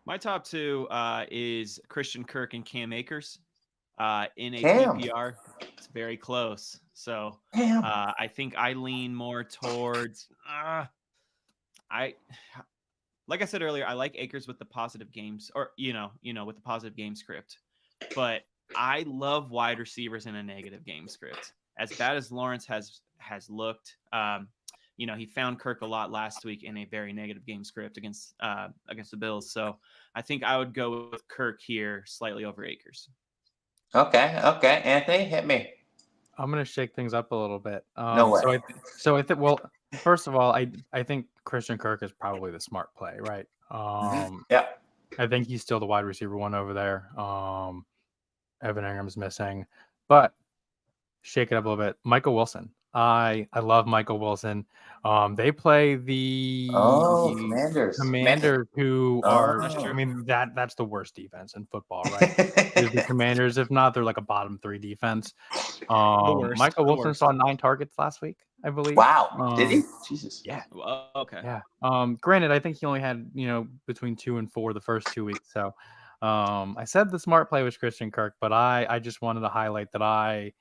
A: My top two is Christian Kirk and Cam Akers. In a PPR, it's very close. So I think I lean more towards like I said earlier, I like Akers with the positive games or with the positive game script. But I love wide receivers in a negative game script. As bad as Lawrence has looked, he found Kirk a lot last week in a very negative game script against the Bills. So I think I would go with Kirk here slightly over Akers.
B: Okay. Anthony, hit me.
C: I'm going to shake things up a little bit.
B: No way.
C: So I think, well, first of all, I think Christian Kirk is probably the smart play, right?
B: Yeah.
C: I think he's still the wide receiver one over there. Evan Ingram's missing, but shake it up a little bit. Michael Wilson. I love Michael Wilson. They play the
B: Commanders.
C: Commanders, who are,
A: That's
B: Oh.
C: I
A: true.
C: mean, that's the worst defense in football, right? Is the Commanders. If not, they're like a bottom 3 defense.
A: The worst.
C: Michael
A: The
C: Wilson
A: worst.
C: saw 9 targets last week, I believe.
B: Wow. Did he? Jesus.
C: Yeah.
A: Okay.
C: Yeah. Granted, I think he only had, between 2 and 4 the first 2 weeks. So, I said the smart play was Christian Kirk, but I just wanted to highlight that I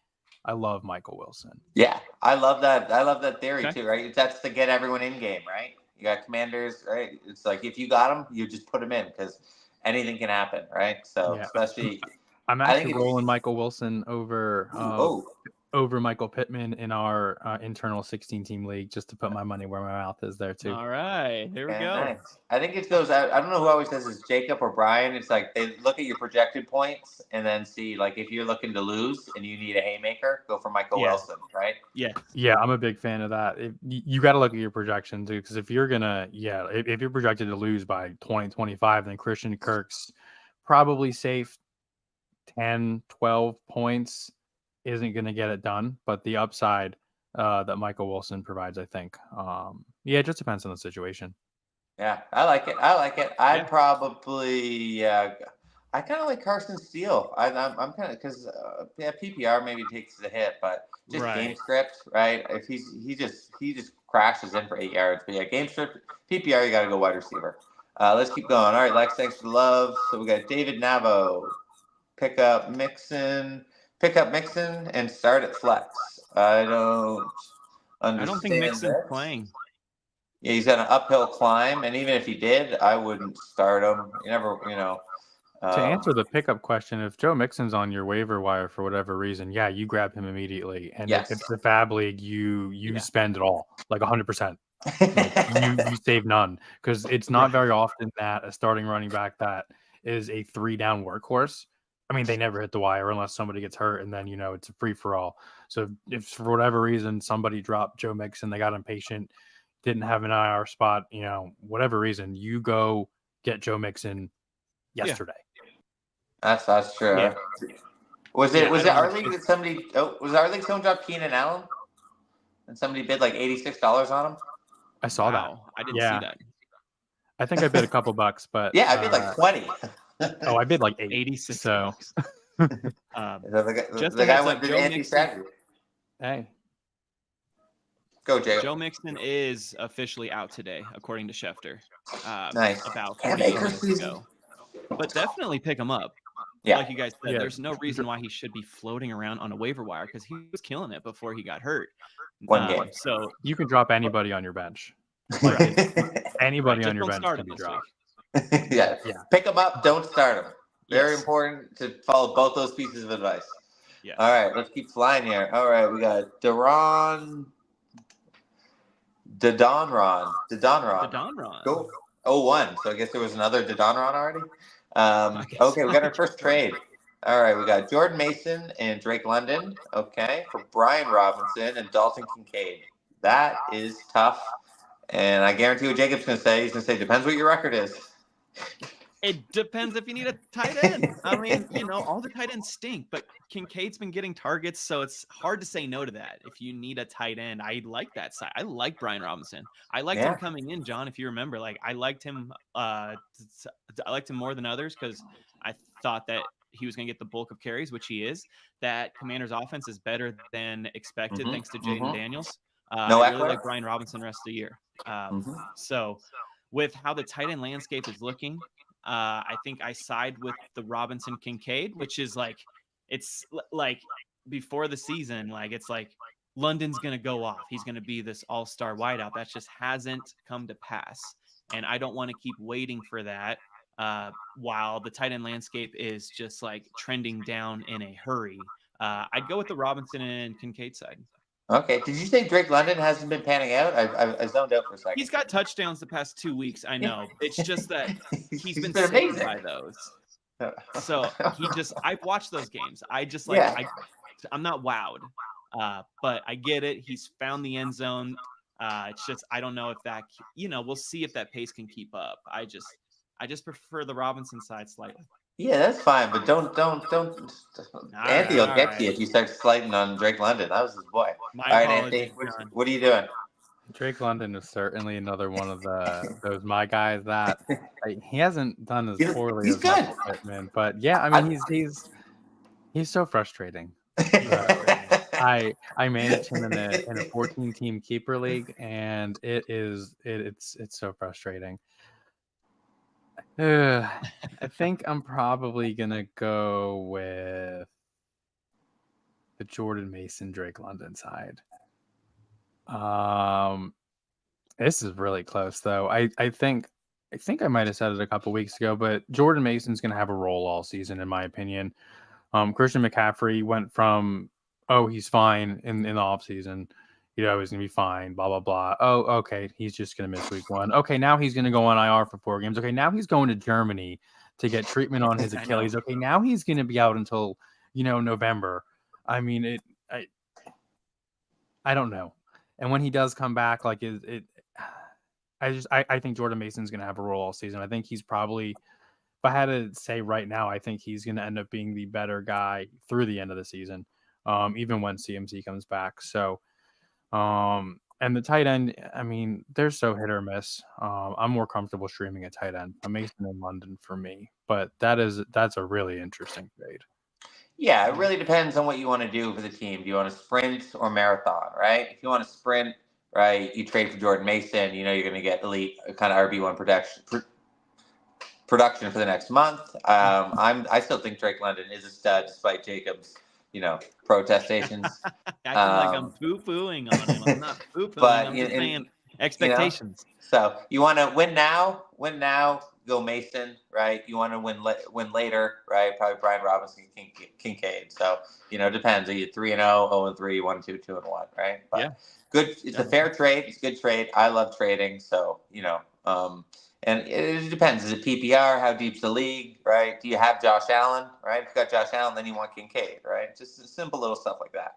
C: love Michael Wilson.
B: Yeah, I love that. I love that theory
A: Okay.
B: too, right? That's to get everyone in game, right? You got Commanders, right? It's like if you got them, you just put them in because anything can happen, right? So
C: Yeah.
B: especially,
C: I'm
B: I
C: actually
B: think it's
C: rolling Michael Wilson over Michael Pittman in our internal 16-team league, just to put my money where my mouth is there too.
A: All right. Here we
B: yeah,
A: go.
B: nice. I think it goes. I don't know who always says it's Jacob or Brian. It's like they look at your projected points and then see like if you're looking to lose and you need a haymaker, go for Michael
A: Yeah.
B: Wilson, right?
A: Yeah.
C: Yeah, I'm a big fan of that. You got to look at your projections, too, because if you're gonna, if you're projected to lose by 2025, then Christian Kirk's probably safe 10, 12 points isn't going to get it done. But the upside that Michael Wilson provides, I think, it just depends on the situation.
B: Yeah, I like it. I like it. I'd
A: Yeah.
B: probably, I kind of like Carson Steele. I'm kind of because PPR maybe takes the hit, but just game
A: Right.
B: script, right? If he just crashes in for 8 yards, but yeah, game script PPR, you got to go wide receiver. Let's keep going. All right, Lex, thanks for the love. So we got David Navo, pick up Mixon, and start at flex. I don't
A: I don't think
B: understand
A: Mixon's
B: this.
A: playing.
B: Yeah, he's got an uphill climb, and even if he did, I wouldn't start him. You never,
C: To answer the pickup question, if Joe Mixon's on your waiver wire for whatever reason, you grab him immediately. And
B: Yes.
C: if it's the Fab League, you spend it all, like 100%. Like you save none, because it's not very often that a starting running back that is a 3-down workhorse. I mean, they never hit the wire unless somebody gets hurt, and then it's a free for all. So if for whatever reason somebody dropped Joe Mixon, they got impatient, didn't have an IR spot, whatever reason, you go get Joe Mixon yesterday.
B: That's true.
A: Yeah.
B: Was it
A: I don't
B: our
A: know.
B: league that somebody? Oh, was our league someone dropped Keenan Allen, and somebody bid like $86 on him?
C: I saw
A: Wow. I didn't see that.
C: I think I bid a couple bucks, but
B: Yeah, I bid like 20.
C: I bid like 8.
A: 86.
C: So
B: the
A: Just a
B: guy
A: heads
B: went
A: up,
B: to
A: Joe
B: anti-strategy.
C: hey,
B: Go, Jay.
A: Joe Mixon is officially out today, according to Schefter.
B: Nice.
A: About
B: Can't
A: 48
B: make her
A: minutes
B: season.
A: ago. But definitely pick him up.
B: Yeah.
A: Like you guys said,
C: Yeah.
A: there's no reason why he should be floating around on a waiver wire because he was killing it before he got hurt.
B: One game.
A: So
C: you can drop anybody on your bench. Anybody on
A: just
C: your
A: don't
C: bench
A: start
C: can
A: him
C: be
A: this
C: dropped.
A: week.
B: Yeah. Pick them up. Don't start them. Very
A: Yes.
B: important to follow both those pieces of advice.
A: Yes.
B: All right, let's keep flying here. All right, we got Dadonron.
A: Dadonron.
B: Cool. 01. So I guess there was another Dadonron already. Okay, we got our first trade. All right, we got Jordan Mason and Drake London. Okay, for Brian Robinson and Dalton Kincaid. That is tough. And I guarantee what Jacob's going to say. He's going to say, depends what your record is.
A: It depends if you need a tight end. I mean, all the tight ends stink, but Kincaid's been getting targets, so it's hard to say no to that. If you need a tight end, I like that side. I like Brian Robinson. I liked him coming in, John, if you remember. Like, I liked him more than others because I thought that he was going to get the bulk of carries, which he is. That Commanders offense is better than expected, thanks to Jaden Daniels. I really like Brian Robinson the rest of the year. So with how the tight end landscape is looking, I think I side with the Robinson Kincaid, which is it's like before the season, it's like London's going to go off. He's going to be this all-star wideout. That just hasn't come to pass. And I don't want to keep waiting for that while the tight end landscape is just trending down in a hurry. I'd go with the Robinson and Kincaid side.
B: Okay. Did you say Drake London hasn't been panning out? I zoned out for a second.
A: He's got touchdowns the past 2 weeks. I know. It's just that he's been
B: amazing
A: saved by those. So I've watched those games. I just I'm not wowed, but I get it. He's found the end zone. It's just, I don't know if that, we'll see if that pace can keep up. I just prefer the Robinson side slightly.
B: Yeah, that's fine, but don't.
A: All
B: Anthony
A: right,
B: will
A: all
B: get you
A: right.
B: if you start slighting on Drake London. That was his boy.
A: My
B: All right, Anthony,
A: apologies, John.
B: what are you doing?
C: Drake London is certainly another one of those my guys that he hasn't done as poorly
B: He's
C: as much
B: good.
C: as Pittman, but yeah, I mean he's so frustrating. I manage him in a 14 team keeper league, and it's so frustrating. I think I'm probably gonna go with the Jordan Mason Drake London side. This is really close though. I think I might have said it a couple weeks ago, but Jordan Mason's gonna have a role all season, in my opinion. Christian McCaffrey went from, oh, he's fine in the offseason. He's going to be fine, blah, blah, blah. Oh, okay, he's just going to miss week 1. Okay, now he's going to go on IR for 4 games. Okay, now he's going to Germany to get treatment on his
A: I know.
C: Achilles. Okay, now he's going to be out until, November. I mean, I don't know. And when he does come back, like, I think Jordan Mason's going to have a role all season. I think he's probably, if I had to say right now, I think he's going to end up being the better guy through the end of the season, even when CMC comes back. So, and the tight end, I mean, they're so hit or miss. I'm more comfortable streaming a tight end. A Mason in London for me, but that's a really interesting trade.
B: Yeah, it really depends on what you want to do for the team. Do you want to sprint or marathon, right? If you want to sprint, right, you trade for Jordan Mason. You know you're going to get elite kind of RB1 production for the next month. I still think Drake London is a stud despite Jacob's, protestations.
A: Acting like I'm poo-pooing on him. I'm not poo-pooing.
B: But
A: I'm just saying
B: you know,
A: expectations.
B: so you want to win now. Win now. Go Mason, right? You want to win later, right? Probably Brian Robinson, Kincaid. So it depends. Are you 3-0, 0-3, 1-2, 2-1, right? But
A: Yeah.
B: Good. It's a fair trade. It's a good trade. I love trading. So and it depends. Is it PPR? How deep's the league, right? Do you have Josh Allen, right? If you got Josh Allen, then you want Kincaid, right? Just simple little stuff like that.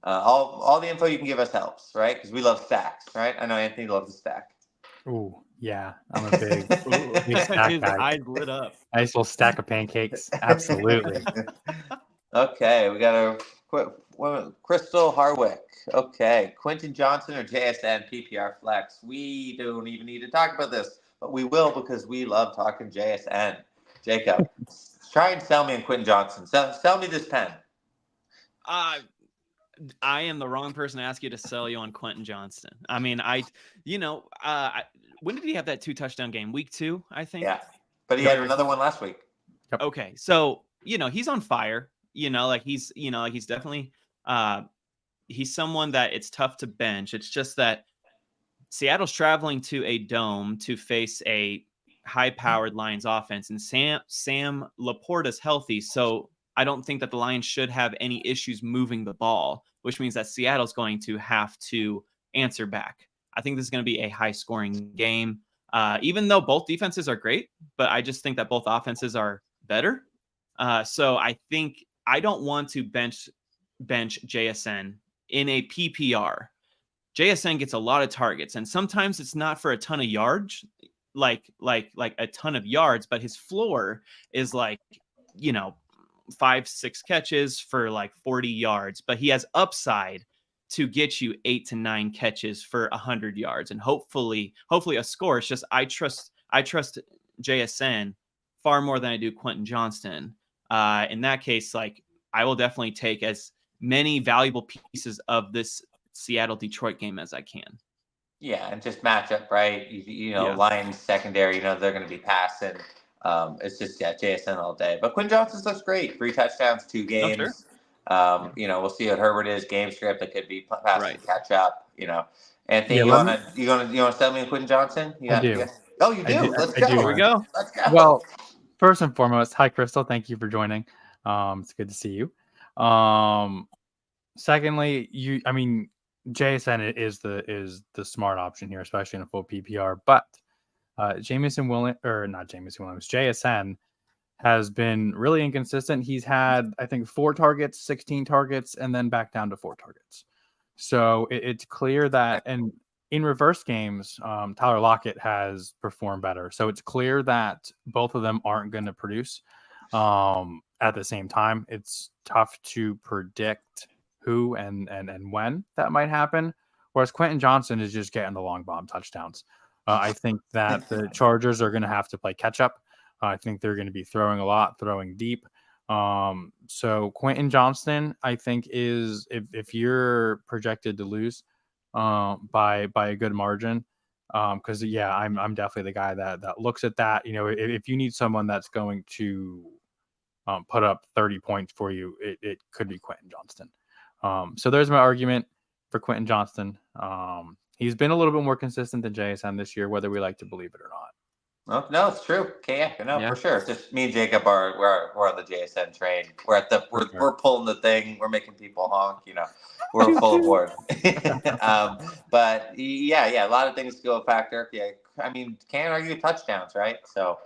B: All the info you can give us helps, right? Because we love stacks, right? I know Anthony loves a stack.
C: Ooh, yeah, I'm a big stack
A: His
C: guy.
A: eyes lit up.
C: Nice little stack of pancakes. Absolutely.
B: Okay, we got a Crystal Harwick. Okay, Quentin Johnson or JSN PPR flex. We don't even need to talk about this, but we will because we love talking JSN. Jacob, try and sell me on Quentin Johnson. Sell me this pen.
A: I am the wrong person to ask you to sell you on Quentin Johnston. I mean, when did he have that 2 touchdown game? Week 2, I think.
B: Yeah, but he had another one last week.
C: Yep.
A: Okay, so he's on fire. He's definitely he's someone that it's tough to bench. It's just that Seattle's traveling to a dome to face a high-powered Lions offense, and Sam Laporta's healthy, so I don't think that the Lions should have any issues moving the ball, which means that Seattle's going to have to answer back. I think this is going to be a high-scoring game, even though both defenses are great, but I just think that both offenses are better. So I think I don't want to bench JSN in a PPR. JSN gets a lot of targets, and sometimes it's not for a ton of yards, like a ton of yards, but his floor is 5-6 catches for 40 yards, but he has upside to get you 8 to 9 catches for 100 yards and hopefully a score. It's just I trust JSN far more than I do Quentin Johnston. In that case, I will definitely take as many valuable pieces of this Seattle-Detroit game as I can.
B: Yeah, and just matchup, right? Lions secondary, they're going to be passing. It's just JSN all day. But Quinn Johnson looks great. 3 touchdowns, 2 games.
A: Oh, sure.
B: We'll see what Herbert is. Game script that could be passing catch up. Anthony,
C: Yeah,
B: you wanna sell me on Quinn Johnson?
C: I do.
B: Oh, you do. Let's go.
A: Here we go.
B: Let's go.
C: Well, first and foremost, hi Crystal. Thank you for joining. It's good to see you. Secondly, JSN is the smart option here, especially in a full PPR. But JSN has been really inconsistent. He's had, I think, 4 targets, 16 targets, and then back down to 4 targets. So it's clear that, and in reverse games, Tyler Lockett has performed better. So it's clear that both of them aren't going to produce. At the same time, it's tough to predict who and when that might happen. Whereas Quentin Johnson is just getting the long bomb touchdowns. I think that the Chargers are going to have to play catch up. I think they're going to be throwing a lot, throwing deep. So Quentin Johnston, I think, is if you're projected to lose by a good margin, because I'm definitely the guy that looks at that. If you need someone that's going to put up 30 points for you, it could be Quentin Johnston. So there's my argument for Quentin Johnston. He's been a little bit more consistent than JSN this year, whether we like to believe it or not.
B: No, it's true. Okay, yeah, for sure. Just me and Jacob we're on the JSN train. We're pulling the thing. We're making people honk. We're full aboard. But yeah, a lot of things go a factor. Yeah, I mean, can't argue touchdowns, right? So,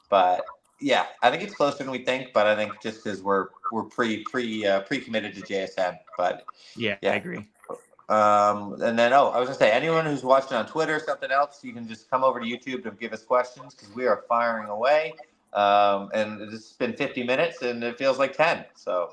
B: but yeah, I think it's closer than we think. But I think just because we're pre-committed to JSN. But
A: yeah, I agree.
B: And then, I was gonna say, anyone who's watching on Twitter or something else, you can just come over to YouTube and give us questions because we are firing away. And it's been 50 minutes and it feels like 10. So,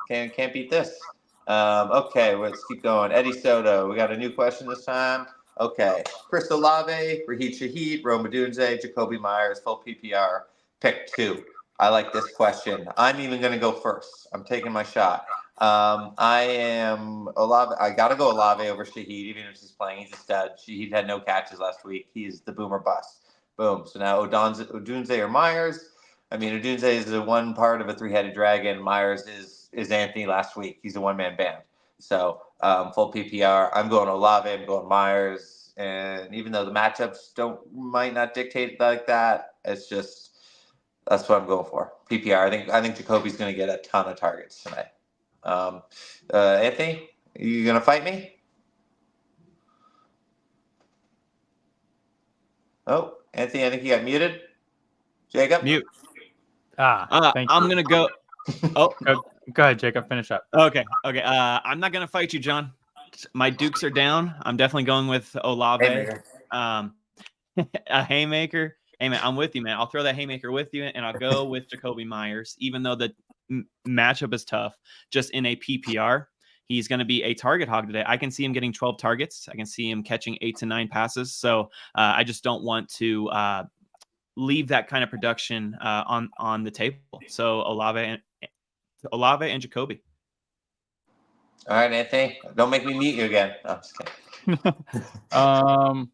B: can't beat this. Okay, let's keep going. Eddie Soto, we got a new question this time. Okay, Chris Olave, Raheem Shaheed, Rome Odunze, Jacoby Myers, full PPR, pick 2. I like this question. I'm even gonna go first. I'm taking my shot. I am Olave. I got to go Olave over Shaheed, even if he's playing. He's a stud. Shaheed had no catches last week. He's the boomer bust. Boom. So now Odunze or Myers. I mean, Odunze is the one part of a three-headed dragon. Myers is Anthony last week. He's a one-man band. So full PPR. I'm going Olave. I'm going Myers. And even though the matchups might not dictate like that, it's just that's what I'm going for. PPR. I think Jacoby's going to get a ton of targets tonight. Anthony, you gonna fight me? Oh, Anthony, I think you got muted. Jacob?
A: Mute.
C: Thank
A: I'm
C: you.
A: gonna go. Oh,
C: go ahead, Jacob. Finish up.
A: Okay. I'm not gonna fight you, John. My Dukes are down. I'm definitely going with Olave.
B: Haymaker.
A: A haymaker. Hey man, I'm with you, man. I'll throw that haymaker with you, and I'll go with Jacoby Myers, even though the matchup is tough. Just in a PPR, he's going to be a target hog today. I can see him getting 12 targets. I can see him catching 8 to 9 passes. So I just don't want to leave that kind of production on the table. So Olave and Jacoby.
B: All right, Anthony. Don't make me mute you again. No, I'm just kidding.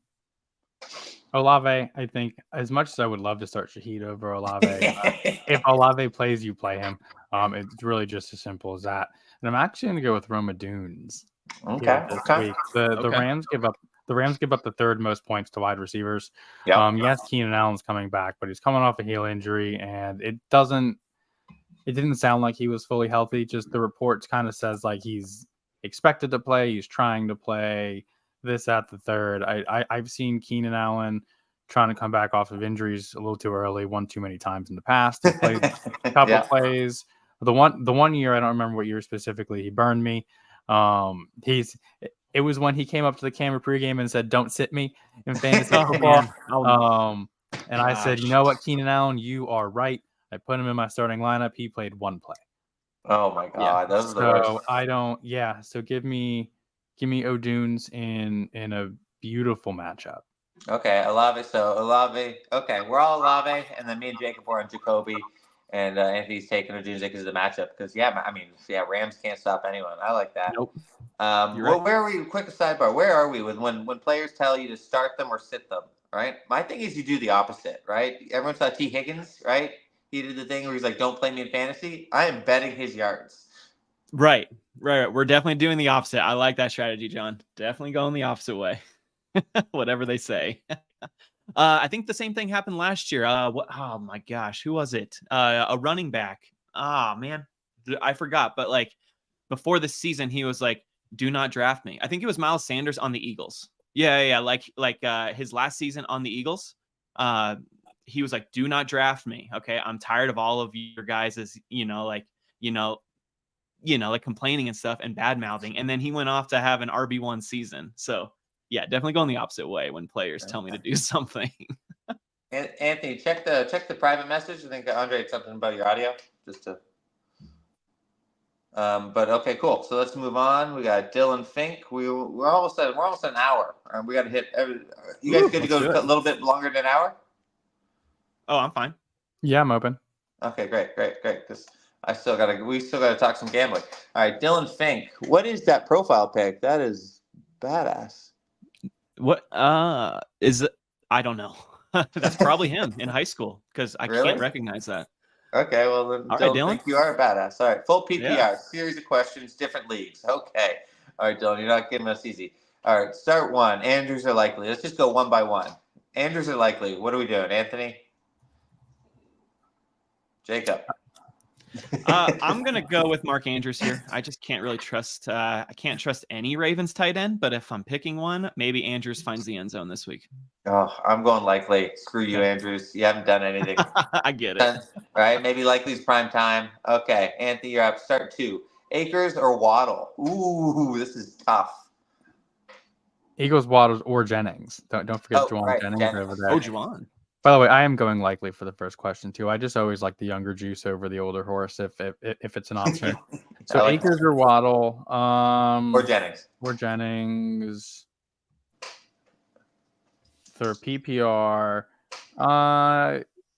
C: Olave, I think, as much as I would love to start Shaheed over Olave, if Olave plays, you play him. It's really just as simple as that. And I'm actually going to go with Roma Dunes.
B: Okay.
C: Week. The Rams give up the third most points to wide receivers.
B: Yep.
C: Yes, Keenan Allen's coming back, but he's coming off a heel injury, and it didn't sound like he was fully healthy. Just the reports kind of says like he's expected to play, he's trying to play. This at the third. I've seen Keenan Allen trying to come back off of injuries a little too early, one too many times in the past. He played a couple plays. The one year, I don't remember what year specifically, he burned me. It was when he came up to the camera pregame and said, "Don't sit me in fantasy football." And I said, "You know what, Keenan Allen, you are right." I put him in my starting lineup. He played one play.
B: Oh my God, those are the worst.
C: I don't. Yeah, so give me O'Dunes in a beautiful matchup.
B: Okay, Olave. So Olave. Okay, we're all Olave, and then me and Jacob are on Jacoby, and Anthony's taking O'Dunes because of the matchup. Because Rams can't stop anyone. I like that.
A: Nope.
B: Where are we? Quick sidebar. Where are we with when players tell you to start them or sit them? Right. My thing is you do the opposite. Right. Everyone saw T. Higgins. Right. He did the thing where he's like, "Don't play me in fantasy." I am betting his yards.
A: Right. We're definitely doing the opposite. I like that strategy, John. Definitely going the opposite way. Whatever they say. I think the same thing happened last year. Oh my gosh, who was it? A running back. Man, I forgot. But like before the season, he was like, "Do not draft me." I think it was Miles Sanders on the Eagles. Yeah. Like his last season on the Eagles. He was like, "Do not draft me." Okay, I'm tired of all of your guys' like complaining and stuff and bad mouthing. And then he went off to have an RB1 season. So yeah, definitely going the opposite way when players tell me to do something.
B: Anthony, check the private message. I think Andre had something about your audio. Just to. But okay, cool. So let's move on. We got Dylan Fink. We're almost at an hour. We got to hit every. You guys good to go a little bit longer than an hour?
A: Oh, I'm fine.
C: Yeah, I'm open.
B: Okay, great. Because we still gotta talk some gambling. All right, Dylan Fink. What is that profile pic? That is badass.
A: What is it? I don't know. That's probably him in high school because I can't recognize that.
B: Okay, well then,
A: All right, Dylan.
B: Think you are a badass. All right, full PPR,
A: Yeah.
B: series of questions, different leagues. Okay. All right, Dylan, you're not giving us easy. All right, start one. Andrews are likely. Let's just go one by one. Andrews are likely. What are we doing, Anthony? Jacob.
A: I'm gonna go with Mark Andrews here. I just can't really trust. I can't trust any Ravens tight end, but if I'm picking one, maybe Andrews finds the end zone this week.
B: Oh, I'm going likely. Screw you, Andrews. You haven't done anything.
A: I get it.
B: Right? Maybe likely's prime time. Okay, Anthony, you're up. Start two. Akers or Waddle? Ooh, this is tough.
C: Eagles, Waddles, or Jennings. Don't forget Juwan Jennings over there.
A: Oh, Juwan.
C: By the way, I am going likely for the first question too. I just always like the younger juice over the older horse if it's an option. So like Akers or Waddle,
B: or Jennings.
C: For PPR,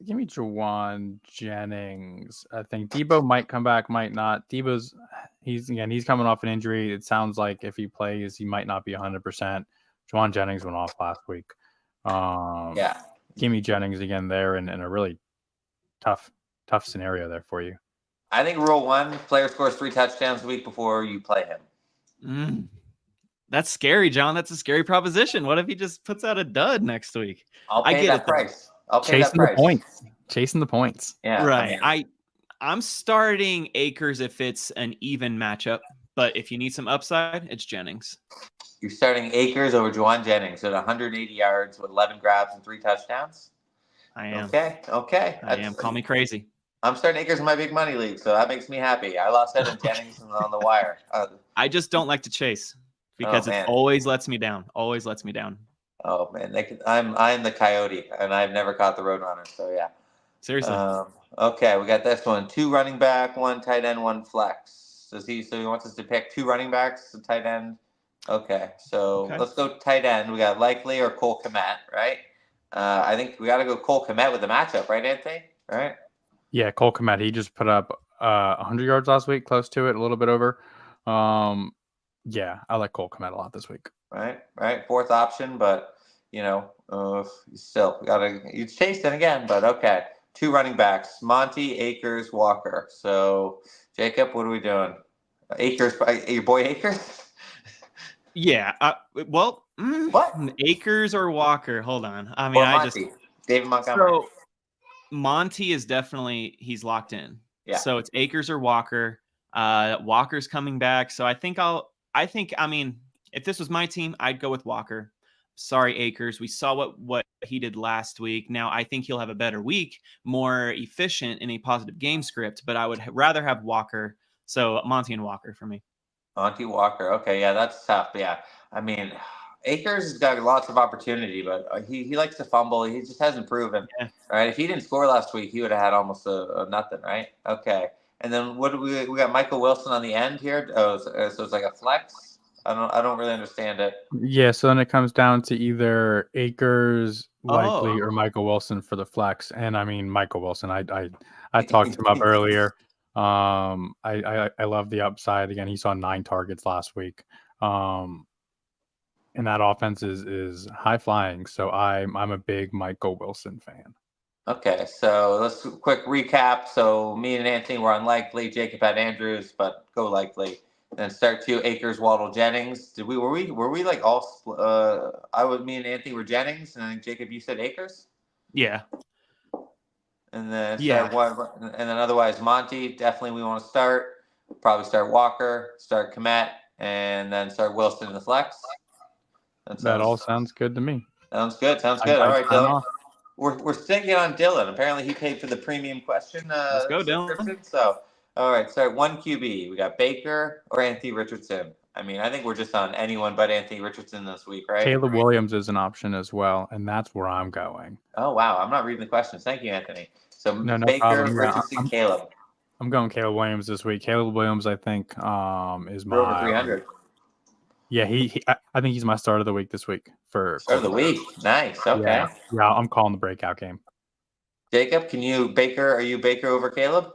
C: give me Juwan Jennings. I think Debo might come back, might not. He's coming off an injury. It sounds like if he plays, he might not be 100%. Juwan Jennings went off last week.
B: Yeah.
C: Give me Jennings again there in a really tough scenario there for you.
B: I think rule one, player scores 3 touchdowns the week before you play
A: him. That's scary, John. That's a scary proposition. What if he just puts out a dud next week?
B: I'll pay that price. I'll pay that price.
C: Chasing the points.
B: Yeah.
A: Right. I'm starting Akers if it's an even matchup, but if you need some upside, it's Jennings.
B: You're starting Akers over Juwan Jennings at 180 yards with 11 grabs and 3 touchdowns?
A: I am.
B: Okay.
A: I am. Call me crazy.
B: I'm starting Akers in my big money league, so that makes me happy. I lost out on Jennings on the wire.
A: I just don't like to chase because it always lets me down. Always lets me down.
B: Oh, man. I'm the coyote, and I've never caught the roadrunner, so yeah.
A: Seriously.
B: Okay, we got this one. 2 running back, 1 tight end, 1 flex. So he wants us to pick 2 running backs, a tight end. Okay, so let's go tight end. We got Likely or Cole Kmet, right? I think we got to go Cole Kmet with the matchup, right, Anthony? Right?
C: Yeah, Cole Kmet. He just put up 100 yards last week, close to it, a little bit over. Yeah, I like Cole Kmet a lot this week.
B: Right. 4th option, but still you chased it again, but okay. 2 running backs: Monty, Akers, Walker. So Jacob, what are we doing? Akers, your boy Akers.
A: Yeah. What? Akers or Walker? Hold on. I mean,
B: David Montgomery. So
A: Monty is definitely he's locked in.
B: Yeah.
A: So it's Akers or Walker. Walker's coming back. So I mean, if this was my team, I'd go with Walker. Sorry, Akers. We saw what he did last week. Now I think he'll have a better week, more efficient in a positive game script. But I would rather have Walker. So Monty and Walker for me.
B: Monty Walker. Okay, yeah, that's tough. Yeah, I mean, Akers has got lots of opportunity, but he likes to fumble. He just hasn't proven.
A: Yeah.
B: Right? If he didn't score last week, he would have had almost a nothing, right? Okay. And then what do we got? Michael Wilson on the end here. Oh, so it's like a flex. I don't really understand it.
C: Yeah. So then it comes down to either Akers, Likely, or Michael Wilson for the flex. And I mean, Michael Wilson. I talked to him up earlier. I love the upside. Again, he saw 9 targets last week. And that offense is high flying. So I'm a big Michael Wilson fan.
B: Okay, so let's quick recap. So me and Anthony were on Likely. Jacob had Andrews, but go Likely. Then start 2, Akers, Waddle, Jennings. Were we like all? Me and Anthony were Jennings, and I think Jacob, you said Akers.
A: Yeah.
B: And then and then otherwise Monty, definitely we want to start. Probably start Walker, start Kmet, and then start Wilson in the flex.
C: That all sounds good to me.
B: Sounds good. All right, Dylan. We're sticking on Dylan. Apparently he paid for the premium question.
A: Let's go, Dylan.
B: So All right, sorry, one QB. We got Baker or Anthony Richardson. I mean, I think we're just on anyone but Anthony Richardson this week, right?
C: Caleb Williams is an option as well, and that's where I'm going.
B: Oh, wow. I'm not reading the questions. Thank you, Anthony. So
C: No
B: Baker,
C: problem. Yeah,
B: Richardson, Caleb.
C: I'm going Caleb Williams this week. Caleb Williams, I think, is
B: We're over
C: my
B: 300.
C: Yeah, I think he's my start of the week this week for
B: Start of the week. Nice. Okay.
C: Yeah, I'm calling the breakout game.
B: Jacob, are you Baker over Caleb?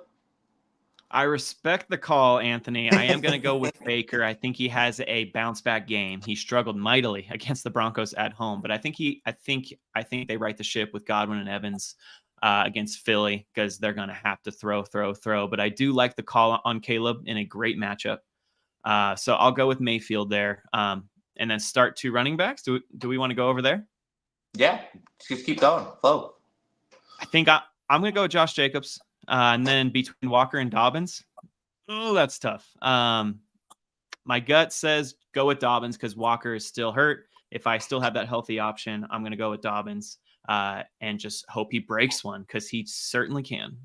A: I respect the call, Anthony. I am going to go with Baker. I think he has a bounce back game. He struggled mightily against the Broncos at home, but I think they right the ship with Godwin and Evans against Philly because they're going to have to throw. But I do like the call on Caleb in a great matchup. So I'll go with Mayfield there. And then start 2 running backs. Do we want to go over there?
B: Yeah, just keep going. Flow.
A: I think I'm going to go with Josh Jacobs. And then between Walker and Dobbins, that's tough. My gut says go with Dobbins because Walker is still hurt. If I still have that healthy option, I'm going to go with Dobbins and just hope he breaks one because he certainly can.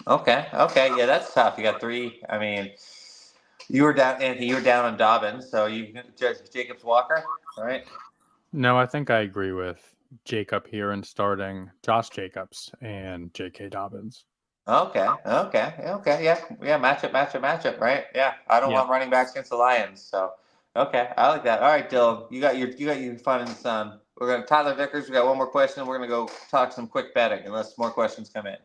B: Okay. Yeah, that's tough. You got 3. I mean, you were down, Anthony. You were down on Dobbins, so you Jacobs Walker, right?
C: No, I think I agree with Jacob here and starting Josh Jacobs and J.K. Dobbins.
B: Okay. Yeah. Matchup. Right? Yeah. I don't want running backs against the Lions, so okay, I like that. All right, Dylan, you got your fun in the sun. We're gonna Tyler Vickers. We got one more question. We're gonna go talk some quick betting unless more questions come in.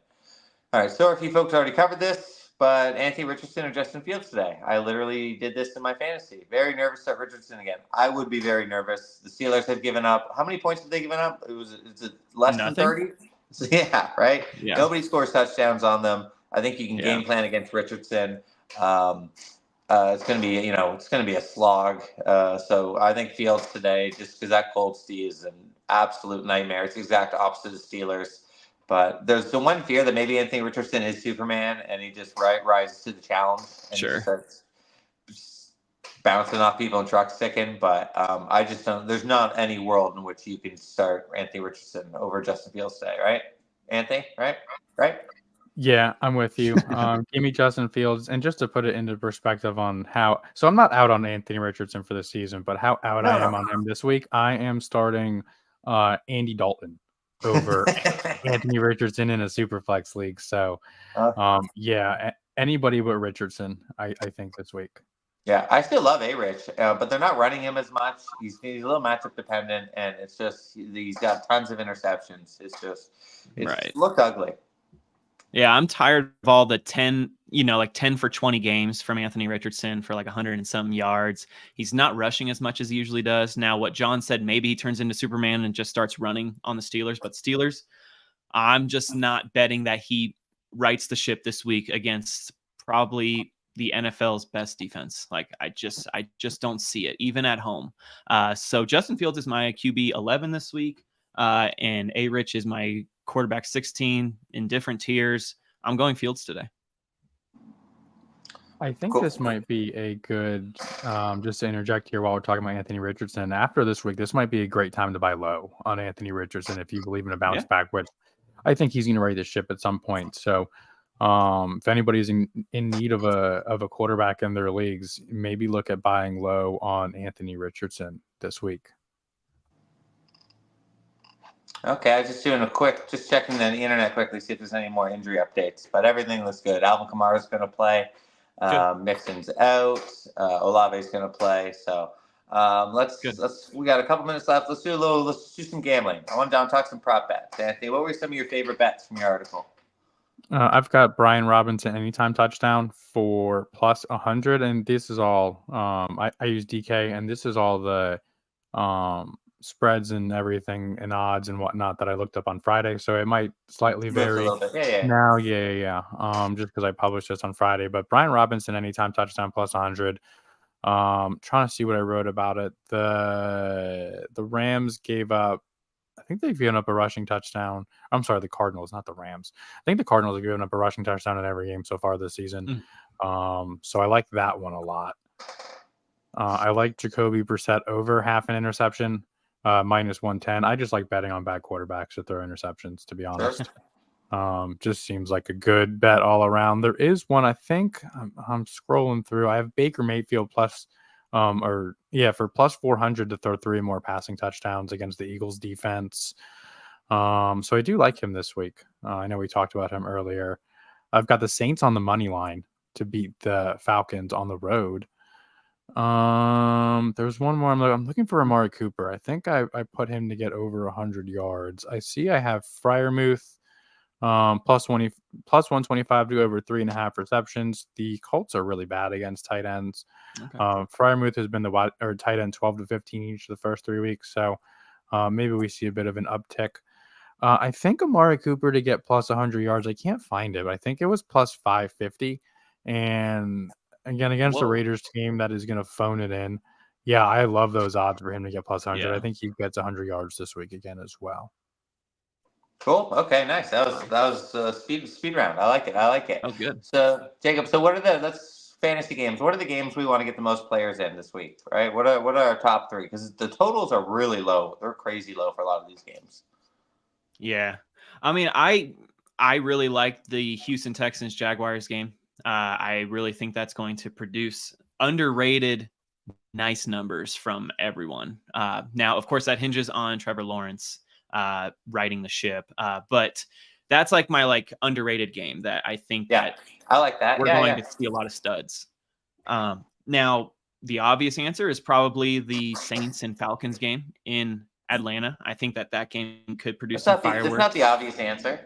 B: All right. So a few folks already covered this, but Anthony Richardson or Justin Fields today. I literally did this in my fantasy. Very nervous at Richardson again. I would be very nervous. The Steelers have given up. How many points have they given up? It's less than 30. So, yeah, right.
A: Yeah.
B: Nobody scores touchdowns on them. I think you can game plan against Richardson. It's going to be a slog. So I think Fields today, just because that Colts D is an absolute nightmare. It's the exact opposite of Steelers. But there's the one fear that maybe Anthony Richardson is Superman and he just rises to the challenge and just starts bouncing off people and truck sticking. But I just don't. There's not any world in which you can start Anthony Richardson over Justin Fields today, right? Anthony, right?
C: Yeah, I'm with you. Give me Justin Fields, and just to put it into perspective on how. So I'm not out on Anthony Richardson for the season, but how out I am on him this week. I am starting Andy Dalton over Anthony Richardson in a Superflex league. So, anybody but Richardson, I think this week.
B: Yeah, I still love A-Rich, but they're not running him as much. He's a little matchup dependent, and it's just he's got tons of interceptions. It's looked ugly.
A: Yeah, I'm tired of all the 10 for 20 games from Anthony Richardson for like 100 and some yards. He's not rushing as much as he usually does. Now, what John said, maybe he turns into Superman and just starts running on the Steelers. But Steelers, I'm just not betting that he rights the ship this week against probably the NFL's best defense. Like I just don't see it, even at home. So Justin Fields is my QB 11 this week, and A-Rich is my quarterback 16 in different tiers. I'm going Fields today.
C: I think this might be a good, just to interject here while we're talking about Anthony Richardson. After this week, this might be a great time to buy low on Anthony Richardson if you believe in a bounce back, which I think he's going to right the ship at some point. So if anybody's in need of a quarterback in their leagues, maybe look at buying low on Anthony Richardson this week.
B: Okay, I was just doing just checking the internet quickly, see if there's any more injury updates. But everything looks good. Alvin Kamara's going to play. Mixon's out. Olave's going to play. So we got a couple minutes left. Let's do some gambling. I want to talk some prop bets. Anthony, what were some of your favorite bets from your article?
C: I've got Brian Robinson anytime touchdown for plus 100, and this is all I use DK, and this is all the spreads and everything and odds and whatnot that I looked up on Friday. So it might slightly vary
B: a little bit.
C: now. Just because I published this on Friday, but Brian Robinson anytime touchdown plus 100. Trying to see what I wrote about it. The Rams gave up. I think they've given up a rushing touchdown. I'm sorry, the Cardinals, not the Rams. I think the Cardinals have given up a rushing touchdown in every game so far this season. So I like that one a lot. I like Jacoby Brissett over half an interception, minus 110. I just like betting on bad quarterbacks that throw interceptions, to be honest. Just seems like a good bet all around. There is one, I think I'm scrolling through. I have Baker Mayfield plus, for plus 400 to throw 3 more passing touchdowns against the Eagles defense. So I do like him this week. I know we talked about him earlier. I've got the Saints on the money line to beat the Falcons on the road. There's one more. I'm looking for Amari Cooper. I think I put him to get over 100 yards. I see I have Freiermuth plus 125 to go over 3.5 receptions. The Colts are really bad against tight ends.
A: Okay.
C: Freiermuth has been the tight end 12 to 15 each of the first 3 weeks. So maybe we see a bit of an uptick. I think Amari Cooper to get plus 100 yards. I can't find it. But I think it was plus 550. And again, against the Raiders team that is going to phone it in. Yeah, I love those odds for him to get plus 100.
A: Yeah.
C: I think he gets 100 yards this week again as well.
B: Cool. Okay. Nice. That was speed round. I like it.
A: Oh, good.
B: So Jacob, so what are let's fantasy games? What are the games we want to get the most players in this week? Right. What are our top 3? Because the totals are really low. They're crazy low for a lot of these games.
A: Yeah. I mean, I really like the Houston Texans Jaguars game. I really think that's going to produce underrated, nice numbers from everyone. Now, of course, that hinges on Trevor Lawrence riding the ship. But that's like my underrated game that I think that
B: I like that.
A: we're going to see a lot of studs. Now, the obvious answer is probably the Saints and Falcons game in Atlanta. I think that game could produce some fireworks.
B: That's not the obvious answer.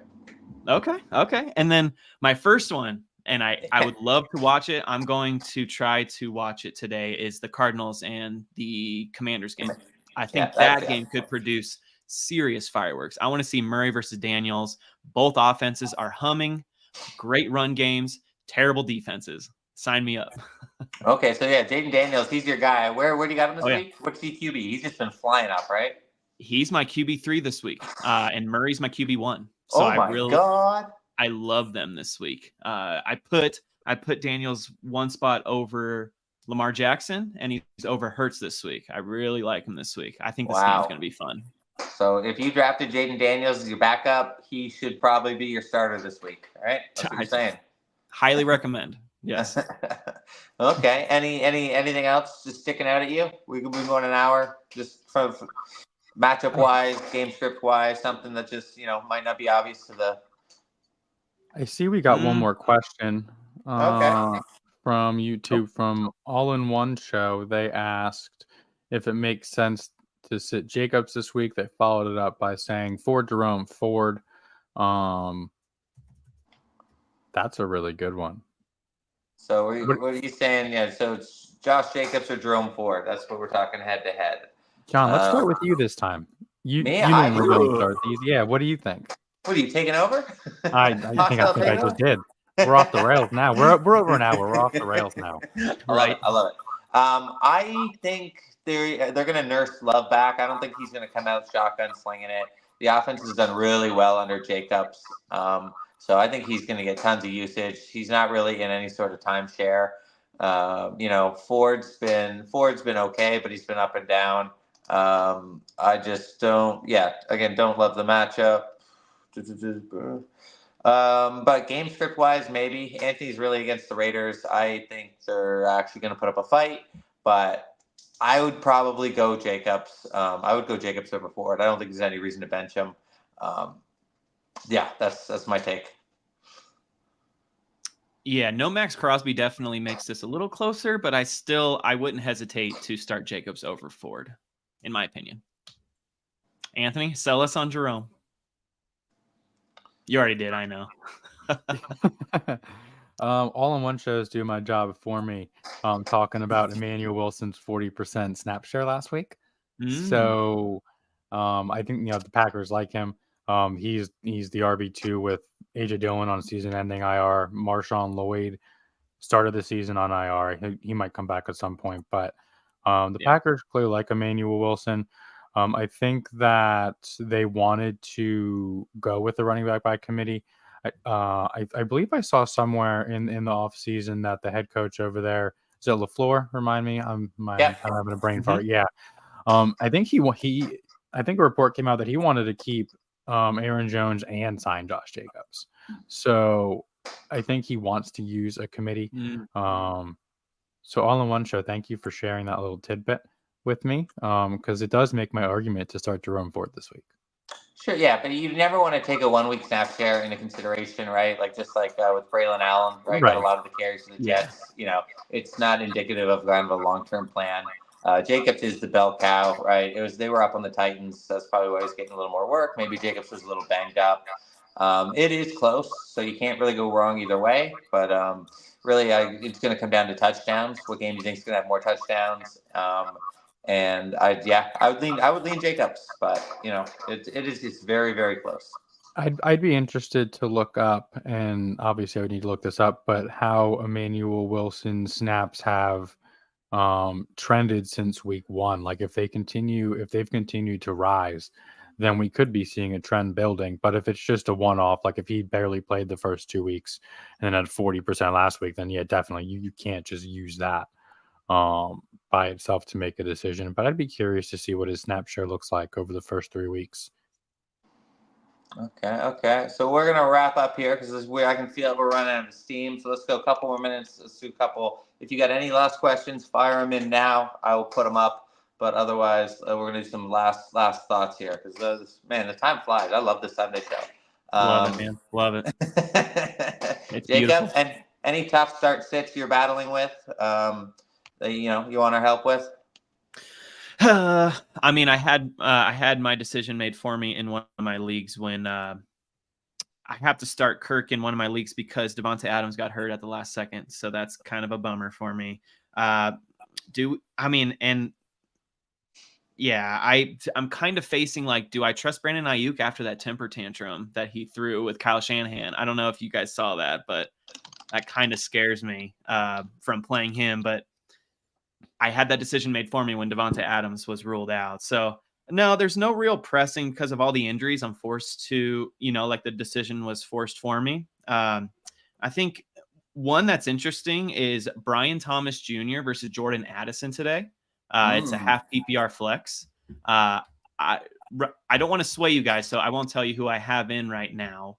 A: Okay. And then my first one, and I would love to watch it. I'm going to try to watch it today, is the Cardinals and the Commanders game. I think that game could produce serious fireworks. I want to see Murray versus Daniels. Both offenses are humming. Great run games, terrible defenses. Sign me up.
B: Okay, so yeah, Jaden Daniels, he's your guy. Where do you got him this week? What's QB? He's just been flying up, right?
A: He's my QB3 this week, and Murray's my QB1. So
B: God,
A: I love them this week. I put Daniels one spot over Lamar Jackson, and he's over Hurts this week. I really like him this week. I think this game's going to be fun.
B: So if you drafted Jaden Daniels as your backup, he should probably be your starter this week. All right, that's what you're saying.
A: Highly recommend. Yes.
B: Okay. Anything else just sticking out at you? We could be going an hour just from matchup wise, game script wise, something that just might not be obvious to the.
C: I see we got one more question from YouTube from All in One Show. They asked if it makes sense to sit Jacobs this week. They followed it up by saying Ford Jerome Ford. That's a really good one.
B: So what are you saying? Yeah, so it's Josh Jacobs or Jerome Ford. That's what we're talking head to head.
C: John, let's start with you this time. You normally start these. Yeah, what do you think?
B: What are you taking over?
C: I think I just did. We're off the rails now. We're over an hour. We're off the rails now.
B: I love it. I think they're going to nurse Love back. I don't think he's going to come out shotgun slinging it. The offense has done really well under Jacobs. So I think he's going to get tons of usage. He's not really in any sort of timeshare. Ford's been okay, but he's been up and down. I just don't love the matchup. But game script wise, maybe Anthony's really against the Raiders. I think they're actually going to put up a fight, but I would probably go Jacobs. I would go Jacobs over Ford. I don't think there's any reason to bench him. That's my take.
A: Yeah, no Max Crosby definitely makes this a little closer, but I wouldn't hesitate to start Jacobs over Ford, in my opinion. Anthony, sell us on Jerome. You already did, I know.
C: All in One shows do my job for me. Talking about Emmanuel Wilson's 40% snap share last week. So I think the Packers like him. He's the RB2 with AJ Dillon on season-ending IR. Marshawn Lloyd started the season on IR. He might come back at some point, but the Packers clearly like Emmanuel Wilson. I think that they wanted to go with the running back by committee. I believe I saw somewhere in the offseason that the head coach over there, is it LaFleur? Remind me, I'm having a brain fart. Yeah, I think I think a report came out that he wanted to keep Aaron Jones and sign Josh Jacobs. So I think he wants to use a committee. So all in one show, thank you for sharing that little tidbit with me, because it does make my argument to start Jerome Ford this week.
B: Sure, yeah, but you never want to take a 1 week snap share into consideration, right? Like just like with Braylon Allen, right? Got a lot of the carries for the Jets. You know, it's not indicative of kind of a long-term plan. Jacobs is the bell cow, right? They were up on the Titans. That's probably why he's getting a little more work. Maybe Jacobs was a little banged up. It is close, so you can't really go wrong either way. But really, it's going to come down to touchdowns. What game do you think is going to have more touchdowns? And I would lean Jacobs, but you know, it's very, very close.
C: I'd be interested to look up, and obviously I would need to look this up, but how Emmanuel Wilson's snaps have trended since week 1. Like if they've continued to rise, then we could be seeing a trend building. But if it's just a one-off, like if he barely played the first 2 weeks and then had 40% last week, then yeah, definitely you can't just use that by itself to make a decision. But I'd be curious to see what his snap share looks like over the first 3 weeks.
B: Okay. So we're gonna wrap up here because I can feel we're running out of steam. So let's go a couple more minutes. Let's do a couple. If you got any last questions, fire them in now. I will put them up. But otherwise, we're gonna do some last thoughts here because the time flies. I love this Sunday show.
A: Love it, man. Love it. It's
B: Jacob,
A: beautiful.
B: and any tough start sits you're battling with, that you want our help with?
A: I mean, I had my decision made for me in one of my leagues when I have to start Kirk in one of my leagues because Devontae Adams got hurt at the last second, so that's kind of a bummer for me. I'm kind of facing like, do I trust Brandon Ayuk after that temper tantrum that he threw with Kyle Shanahan? I don't know if you guys saw that, but that kind of scares me from playing him. But I had that decision made for me when Devontae Adams was ruled out. So no, there's no real pressing because of all the injuries. I'm forced to, like the decision was forced for me. I think one that's interesting is Brian Thomas Jr. versus Jordan Addison today. It's a half PPR flex. I don't want to sway you guys, so I won't tell you who I have in right now.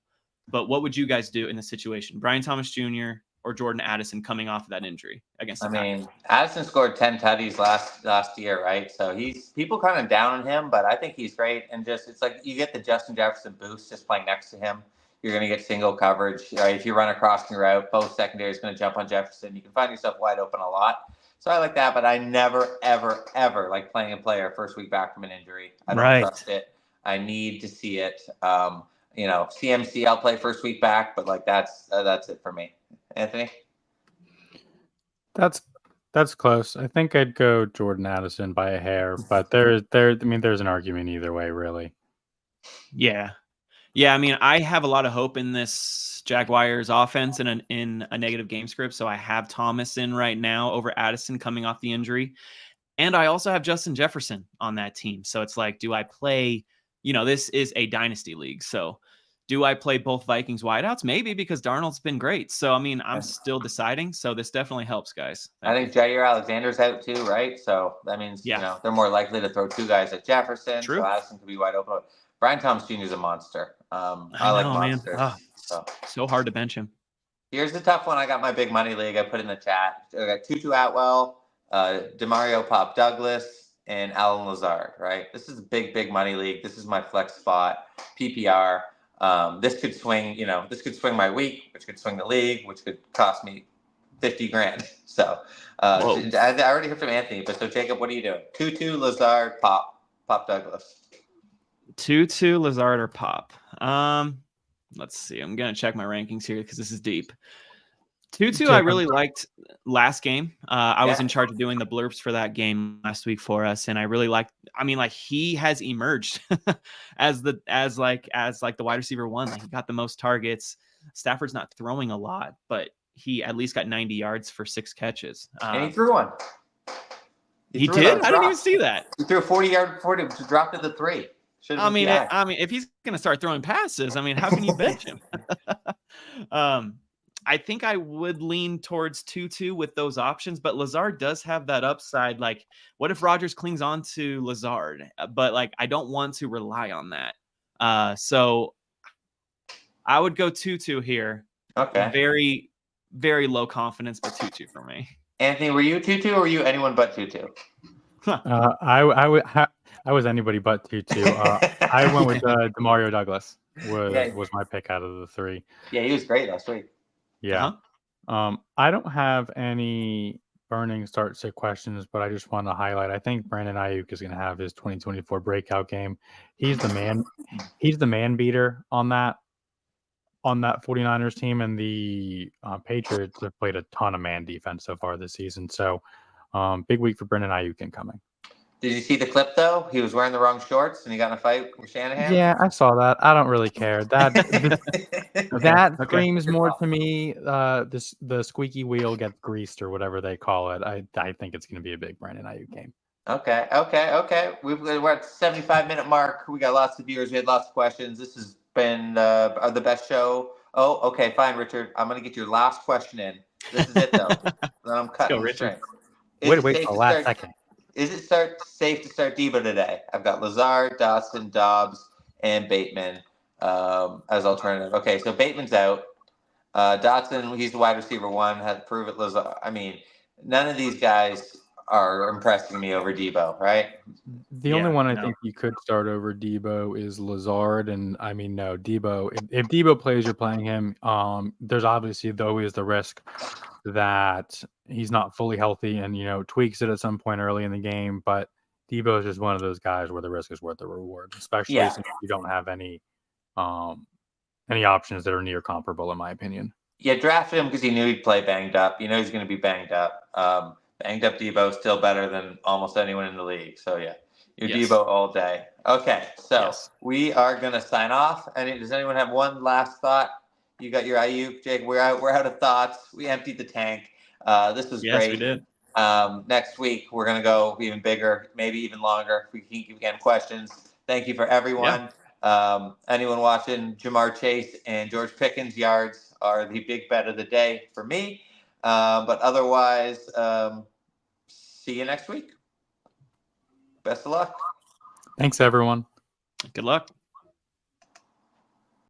A: But what would you guys do in this situation? Brian Thomas Jr. or Jordan Addison coming off of that injury against the Packers?
B: Addison scored 10 tutties last year, right? So people kind of down on him, but I think he's great. And just it's like you get the Justin Jefferson boost just playing next to him. You're going to get single coverage, right? If you run a crossing route, both secondary is going to jump on Jefferson. You can find yourself wide open a lot. So I like that, but I never, ever, ever like playing a player first week back from an injury. I don't trust it. I need to see it. CMC I'll play first week back, but like that's it for me. Anthony?
C: That's close. I think I'd go Jordan Addison by a hair, but there's an argument either way, really.
A: Yeah. I mean, I have a lot of hope in this Jaguars offense in a negative game script. So I have Thomas in right now over Addison coming off the injury. And I also have Justin Jefferson on that team. So it's like, do I play, this is a dynasty league. So do I play both Vikings wideouts? Maybe, because Darnold's been great. So, I mean, I'm still deciding. So this definitely helps, guys.
B: I think Jair Alexander's out too, right? So that means, they're more likely to throw 2 guys at Jefferson.
A: True.
B: So Addison could be wide open. Brian Thomas Jr. is a monster. I like monsters.
A: So hard to bench him.
B: Here's the tough one. I got my big money league. I put in the chat. I got Tutu Atwell, Demario Pop Douglas, and Alan Lazard, right? This is a big money league. This is my flex spot, PPR. This could swing, this could swing my week, which could swing the league, which could cost me $50,000. So I already heard from Anthony, but so Jacob, what are you doing? Tutu, Lazard, Pop Douglas.
A: Tutu, Lazard, or Pop? Let's see. I'm gonna check my rankings here because this is deep. Tutu, I really liked last game. I was in charge of doing the blurbs for that game last week for us, and I really liked. I mean, like he has emerged as the wide receiver 1. Like, he got the most targets. Stafford's not throwing a lot, but he at least got 90 yards for 6 catches.
B: And he threw one.
A: He did? I didn't even see that.
B: He threw a 40-yard 40, dropped at the 3.
A: I mean, if he's gonna start throwing passes, I mean, how can you bench him? I think I would lean towards Tutu with those options, but Lazard does have that upside. Like, what if Rodgers clings on to Lazard? But like, I don't want to rely on that. So I would go Tutu here.
B: Okay.
A: Very, very low confidence, but Tutu for me.
B: Anthony, were you Tutu or were you anyone but Tutu?
C: I was anybody but Tutu. I went with Demario Douglas was my pick out of the three.
B: Yeah, he was great last week.
C: Yeah. I don't have any burning start sit questions, but I just want to highlight. I think Brandon Ayuk is going to have his 2024 breakout game. He's the man. He's the man beater on that 49ers team, and the Patriots have played a ton of man defense so far this season. So big week for Brandon Ayuk incoming.
B: Did you see the clip though? He was wearing the wrong shorts and he got in a fight with Shanahan.
C: Yeah, I saw that. I don't really care. That screams more to me. The squeaky wheel gets greased or whatever they call it. I think it's going to be a big Brandon Ayuk game.
B: Okay. We're at the 75-minute mark. We got lots of viewers. We had lots of questions. This has been the best show. Oh, okay, fine, Richard. I'm going to get your last question in. This is it though. Then I'm cutting the string.
C: Wait for the last second.
B: Is it safe to start Debo today? I've got Lazard, Dotson, Dobbs, and Bateman as alternative. Okay, so Bateman's out. Dotson, he's the wide receiver one. Had to prove it. Lazard. I mean, none of these guys are impressing me over Debo, right?
C: The only one I think you could start over Debo is Lazard, and I mean, no, Debo. If Debo plays, you're playing him. There's obviously always the risk that he's not fully healthy and tweaks it at some point early in the game. But Debo is just one of those guys where the risk is worth the reward, especially since you don't have any options that are near comparable, in my opinion.
B: Yeah, drafted him because you knew he'd play banged up. You know he's going to be banged up. Banged up Debo is still better than almost anyone in the league. So yeah, you're Debo all day. Okay, so we are going to sign off. And does anyone have one last thought? You got your Ayuk, Jake. We're out of thoughts. We emptied the tank. This was great.
A: Yes, we did.
B: Next week we're going to go even bigger, maybe even longer. If we can keep getting questions. Thank you for everyone. Yeah. Anyone watching, Jamar Chase and George Pickens yards are the big bet of the day for me. But otherwise, see you next week. Best of luck.
C: Thanks, everyone.
A: Good luck.